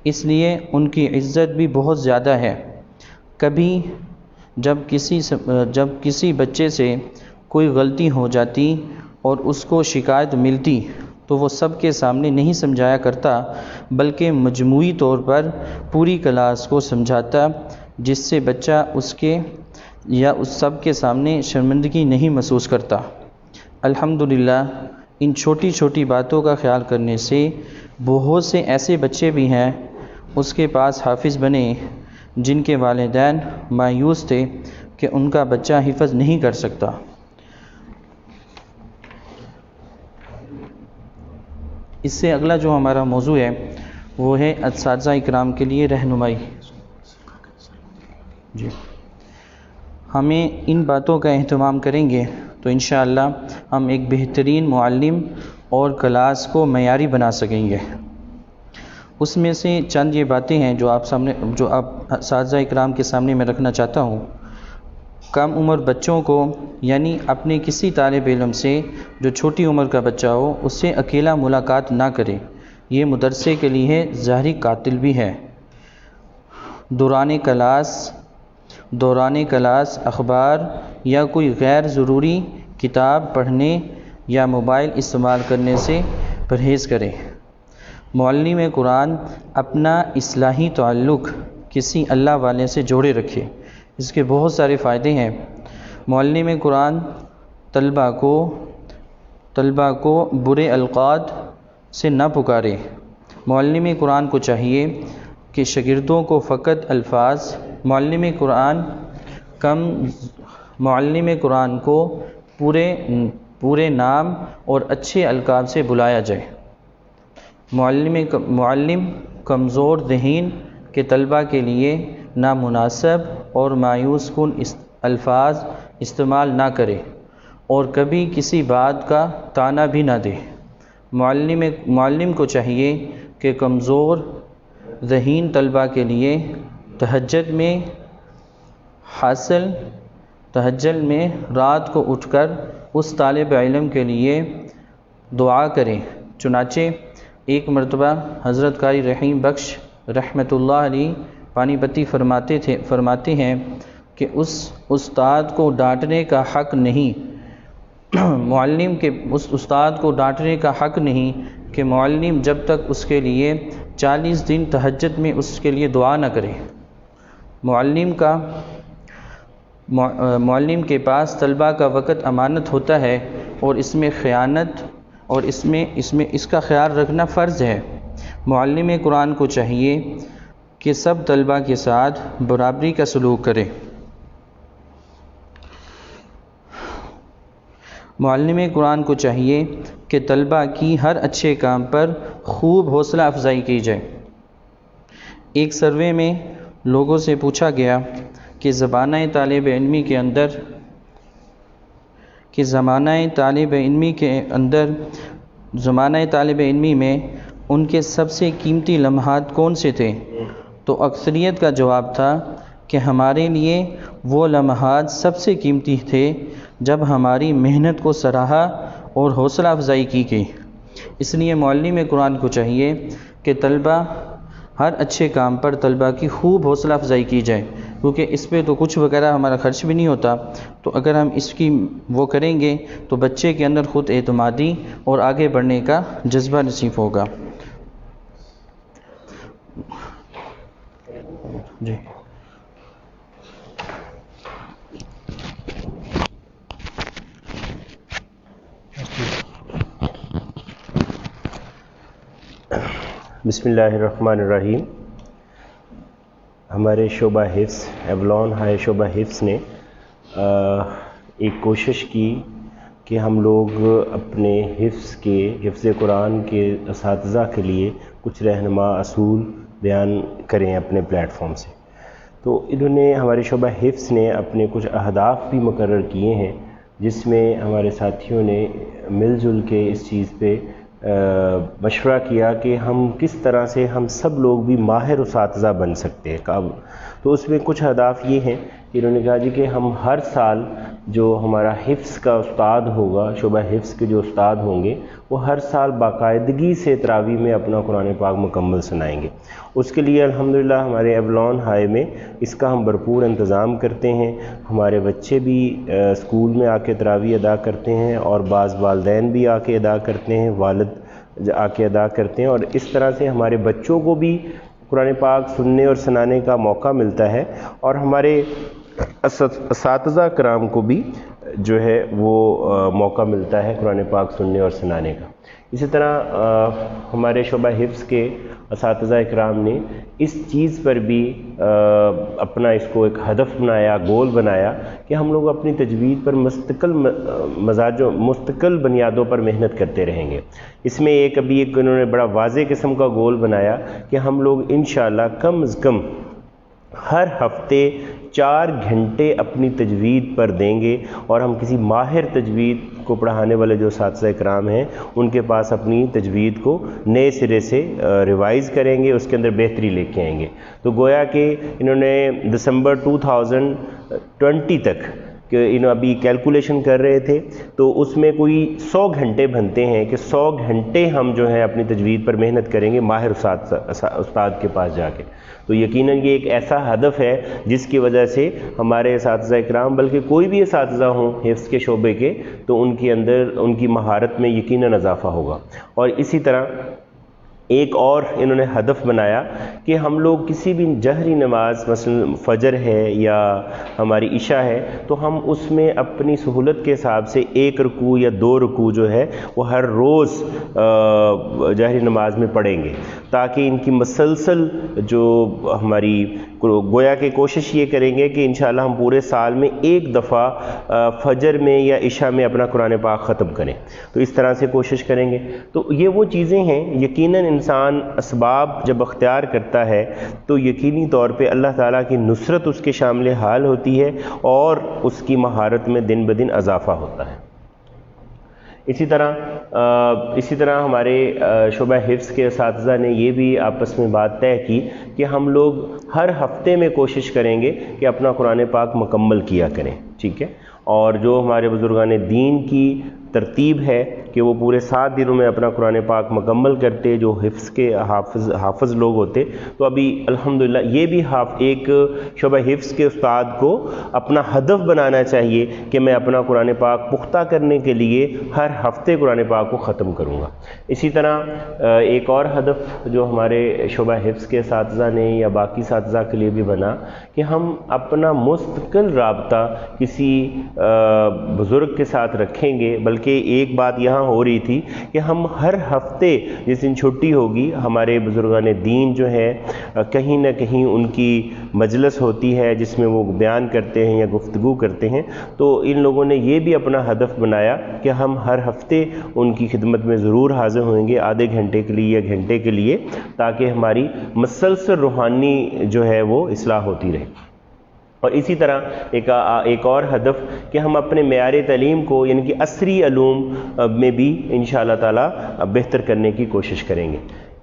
Speaker 2: اس لیے ان کی عزت بھی بہت زیادہ ہے۔ کبھی جب کسی بچے سے کوئی غلطی ہو جاتی اور اس کو شکایت ملتی تو وہ سب کے سامنے نہیں سمجھایا کرتا، بلکہ مجموعی طور پر پوری کلاس کو سمجھاتا، جس سے بچہ اس سب کے سامنے شرمندگی نہیں محسوس کرتا۔ الحمدللہ ان چھوٹی چھوٹی باتوں کا خیال کرنے سے بہت سے ایسے بچے بھی ہیں اس کے پاس حافظ بنے جن کے والدین مایوس تھے کہ ان کا بچہ حفظ نہیں کر سکتا۔ اس سے اگلا جو ہمارا موضوع ہے وہ ہے اساتذہ اکرام کے لیے رہنمائی۔ جی، ہمیں ان باتوں کا اہتمام کریں گے تو انشاءاللہ ہم ایک بہترین معلم اور کلاس کو معیاری بنا سکیں گے۔ اس میں سے چند یہ باتیں ہیں جو آپ اساتذہ اکرام کے سامنے میں رکھنا چاہتا ہوں۔ کم عمر بچوں کو، یعنی اپنے کسی طالب علم سے جو چھوٹی عمر کا بچہ ہو، اس سے اکیلا ملاقات نہ کرے، یہ مدرسے کے لیے ظاہری قاتل بھی ہے۔ دوران کلاس اخبار یا کوئی غیر ضروری کتاب پڑھنے یا موبائل استعمال کرنے سے پرہیز کرے۔ معلم قرآن اپنا اصلاحی تعلق کسی اللہ والے سے جوڑے رکھے، اس کے بہت سارے فائدے ہیں۔ معلم قرآن طلبہ کو برے القاب سے نہ پکارے۔ معلم قرآن کو چاہیے کہ شاگردوں کو فقط معلم قرآن کو پورے نام اور اچھے القاب سے بلایا جائے۔ معلم کمزور ذہن کے طلبہ کے لیے نامناسب اور مایوس کن الفاظ استعمال نہ کرے اور کبھی کسی بات کا طعنہ بھی نہ دے۔ معلم کو چاہیے کہ کمزور ذہین طلبہ کے لیے تہجد میں رات کو اٹھ کر اس طالب علم کے لیے دعا کریں۔ چنانچہ ایک مرتبہ حضرت قاری رحیم بخش رحمۃ اللہ علیہ پانی پتی فرماتے ہیں کہ اس استاد کو ڈانٹنے کا حق نہیں کہ معلم جب تک اس کے لیے 40 دن تہجد میں اس کے لیے دعا نہ کرے۔ معلم کے پاس طلبہ کا وقت امانت ہوتا ہے اور اس میں خیانت اور اس کا خیال رکھنا فرض ہے۔ معلم قرآن کو چاہیے کہ سب طلبہ کے ساتھ برابری کا سلوک کرے۔ معلم قرآن کو چاہیے کہ طلبہ کی ہر اچھے کام پر خوب حوصلہ افزائی کی جائے۔ ایک سروے میں لوگوں سے پوچھا گیا کہ زمانہ طالب علمی میں ان کے سب سے قیمتی لمحات کون سے تھے، تو اکثریت کا جواب تھا کہ ہمارے لیے وہ لمحات سب سے قیمتی تھے جب ہماری محنت کو سراہا اور حوصلہ افزائی کی گئی۔ اس لیے معلم قرآن کو چاہیے کہ ہر اچھے کام پر طلبہ کی خوب حوصلہ افزائی کی جائے، کیونکہ اس پہ تو کچھ وغیرہ ہمارا خرچ بھی نہیں ہوتا، تو اگر ہم اس کی وہ کریں گے تو بچے کے اندر خود اعتمادی اور آگے بڑھنے کا جذبہ نصیب ہوگا۔ جی
Speaker 3: بسم اللہ الرحمن الرحیم۔ ہمارے شعبہ حفظ ایولون ہائی شعبہ حفظ نے ایک کوشش کی کہ ہم لوگ اپنے حفظ قرآن کے اساتذہ کے لیے کچھ رہنما اصول بیان کریں اپنے پلیٹ فارم سے۔ تو انہوں نے ہمارے شعبہ حفظ نے اپنے کچھ اہداف بھی مقرر کیے ہیں، جس میں ہمارے ساتھیوں نے مل جل کے اس چیز پہ مشورہ کیا کہ ہم کس طرح سے ہم سب لوگ بھی ماہر اساتذہ بن سکتے ہیں۔ تو اس میں کچھ اہداف یہ ہیں کہ انہوں نے کہا جی کہ ہم ہر سال جو ہمارا حفظ کا استاد ہوگا، شعبہ حفظ کے جو استاد ہوں گے، وہ ہر سال باقاعدگی سے تراویح میں اپنا قرآن پاک مکمل سنائیں گے۔ اس کے لیے الحمدللہ ہمارے ایولون ہائی میں اس کا ہم بھرپور انتظام کرتے ہیں۔ ہمارے بچے بھی اسکول میں آ کے تراویح ادا کرتے ہیں، اور بعض والدین بھی آ کے ادا کرتے ہیں، والد آ کے ادا کرتے ہیں، اور اس طرح سے ہمارے بچوں کو بھی قرآن پاک سننے اور سنانے کا موقع ملتا ہے، اور ہمارے اساتذہ کرام کو بھی جو ہے وہ موقع ملتا ہے قرآن پاک سننے اور سنانے کا۔ اسی طرح ہمارے شعبہ حفظ کے اساتذہ اکرام نے اس چیز پر بھی اپنا اس کو ایک ہدف بنایا، گول بنایا کہ ہم لوگ اپنی تجوید پر مستقل بنیادوں پر محنت کرتے رہیں گے۔ اس میں ایک انہوں نے بڑا واضح قسم کا گول بنایا کہ ہم لوگ انشاءاللہ کم از کم ہر ہفتے 4 گھنٹے اپنی تجوید پر دیں گے، اور ہم کسی ماہر تجوید کو پڑھانے والے جو اساتذہ اکرام ہیں ان کے پاس اپنی تجوید کو نئے سرے سے ریوائز کریں گے، اس کے اندر بہتری لے کے آئیں گے۔ تو گویا کہ انہوں نے دسمبر 2020 تک کہ ابھی کیلکولیشن کر رہے تھے، تو اس میں کوئی 100 گھنٹے بنتے ہیں کہ 100 گھنٹے ہم جو ہے اپنی تجوید پر محنت کریں گے ماہر استاد کے پاس جا کے۔ تو یقیناً یہ ایک ایسا ہدف ہے جس کی وجہ سے ہمارے اساتذہ اکرام، بلکہ کوئی بھی اساتذہ ہوں حفظ کے شعبے کے، تو ان کے اندر ان کی مہارت میں یقیناً اضافہ ہوگا۔ اور اسی طرح ایک اور انہوں نے ہدف بنایا کہ ہم لوگ کسی بھی جہری نماز، مثلا فجر ہے یا ہماری عشاء ہے، تو ہم اس میں اپنی سہولت کے حساب سے 1 رکوع یا 2 رکوع جو ہے وہ ہر روز جہری نماز میں پڑھیں گے، تاکہ ان کی مسلسل جو ہماری گویا کہ کوشش یہ کریں گے کہ انشاءاللہ ہم پورے سال میں 1 دفعہ فجر میں یا عشاء میں اپنا قرآن پاک ختم کریں۔ تو اس طرح سے کوشش کریں گے۔ تو یہ وہ چیزیں ہیں، یقیناً انسان اسباب جب اختیار کرتا ہے تو یقینی طور پہ اللہ تعالیٰ کی نصرت اس کے شامل حال ہوتی ہے، اور اس کی مہارت میں دن بدن اضافہ ہوتا ہے۔ اسی طرح ہمارے شعبہ حفظ کے اساتذہ نے یہ بھی آپس میں بات طے کی کہ ہم لوگ ہر ہفتے میں کوشش کریں گے کہ اپنا قرآن پاک مکمل کیا کریں، ٹھیک ہے؟ اور جو ہمارے بزرگان دین کی ترتیب ہے کہ وہ پورے 7 دنوں میں اپنا قرآن پاک مکمل کرتے، جو حفظ کے حافظ لوگ ہوتے، تو ابھی الحمدللہ یہ بھی ایک شعبہ حفظ کے استاد کو اپنا ہدف بنانا چاہیے کہ میں اپنا قرآن پاک پختہ کرنے کے لیے ہر ہفتے قرآن پاک کو ختم کروں گا۔ اسی طرح ایک اور ہدف جو ہمارے شعبہ حفظ کے اساتذہ نے یا باقی اساتذہ کے لیے بھی بنا کہ ہم اپنا مستقل رابطہ کسی بزرگ کے ساتھ رکھیں گے، بلکہ ایک بات یہاں ہو رہی تھی کہ ہم ہر ہفتے جس دن چھٹی ہوگی، ہمارے بزرگان دین جو ہے کہیں نہ کہیں ان کی مجلس ہوتی ہے جس میں وہ بیان کرتے ہیں یا گفتگو کرتے ہیں، تو ان لوگوں نے یہ بھی اپنا ہدف بنایا کہ ہم ہر ہفتے ان کی خدمت میں ضرور حاضر ہوئیں گے، آدھے گھنٹے کے لیے یا گھنٹے کے لیے، تاکہ ہماری مسلسل روحانی جو ہے وہ اصلاح ہوتی رہے۔ اور اسی طرح ایک اور ہدف کہ ہم اپنے معیار تعلیم کو یعنی کہ عصری علوم میں بھی انشاءاللہ تعالی بہتر کرنے کی کوشش کریں گے۔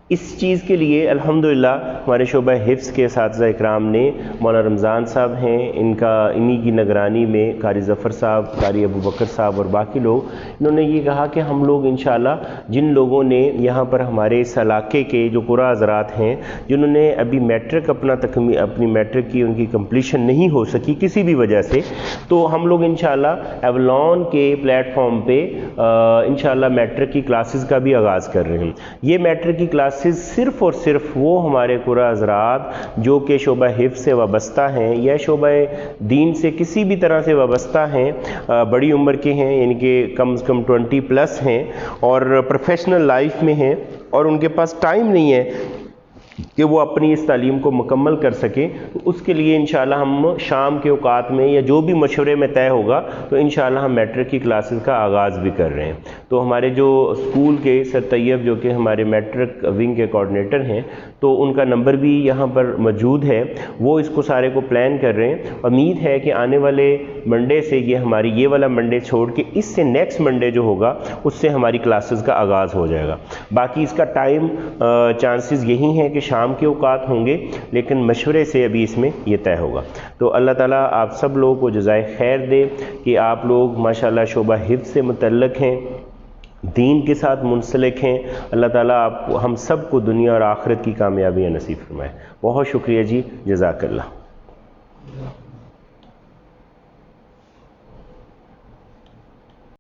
Speaker 3: اس چیز کے لیے الحمدللہ ہمارے شعبہ حفظ کے اساتذہ اکرام نے، مولانا رمضان صاحب ہیں، انہی کی نگرانی میں قاری ظفر صاحب، قاری ابو بکر صاحب اور باقی لوگ، انہوں نے یہ کہا کہ ہم لوگ انشاءاللہ جن لوگوں نے یہاں پر ہمارے اس علاقے کے جو قرآن حضرات ہیں جنہوں نے ابھی میٹرک اپنی میٹرک کی ان کی کمپلیشن نہیں ہو سکی کسی بھی وجہ سے، تو ہم لوگ انشاءاللہ ایولون کے پلیٹ فارم پہ انشاءاللہ میٹرک کی کلاسز کا بھی آغاز کر رہے ہیں۔ یہ میٹرک کی کلاسز صرف اور صرف وہ ہمارے قرآن حضرات جو کہ شعبہ حفظ سے وابستہ ہیں یا شعبہ دین سے کسی بھی طرح سے وابستہ ہیں، بڑی عمر کے ہیں، یعنی کہ کم از کم 20+ ہیں اور پروفیشنل لائف میں ہیں، اور ان کے پاس ٹائم نہیں ہے کہ وہ اپنی اس تعلیم کو مکمل کر سکیں، تو اس کے لیے انشاءاللہ ہم شام کے اوقات میں یا جو بھی مشورے میں طے ہوگا تو انشاءاللہ ہم میٹرک کی کلاسز کا آغاز بھی کر رہے ہیں۔ تو ہمارے جو اسکول کے سر طیب جو کہ ہمارے میٹرک ونگ کے کوآرڈینیٹر ہیں، تو ان کا نمبر بھی یہاں پر موجود ہے، وہ اس کو سارے کو پلان کر رہے ہیں۔ امید ہے کہ آنے والے منڈے سے یہ والا منڈے چھوڑ کے اس سے نیکسٹ منڈے جو ہوگا اس سے ہماری کلاسز کا آغاز ہو جائے گا۔ باقی اس کا ٹائم چانسز یہی ہیں کہ شام شام کے اوقات ہوں گے، لیکن مشورے سے ابھی اس میں یہ طے ہوگا۔ تو اللہ تعالیٰ آپ سب لوگوں کو جزائے خیر دے کہ آپ لوگ ماشاءاللہ شعبہ حفظ سے متعلق ہیں، دین کے ساتھ منسلک ہیں۔ اللہ تعالیٰ آپ ہم سب کو دنیا اور آخرت کی کامیابیاں نصیب فرمائے۔ بہت شکریہ جی، جزاک اللہ۔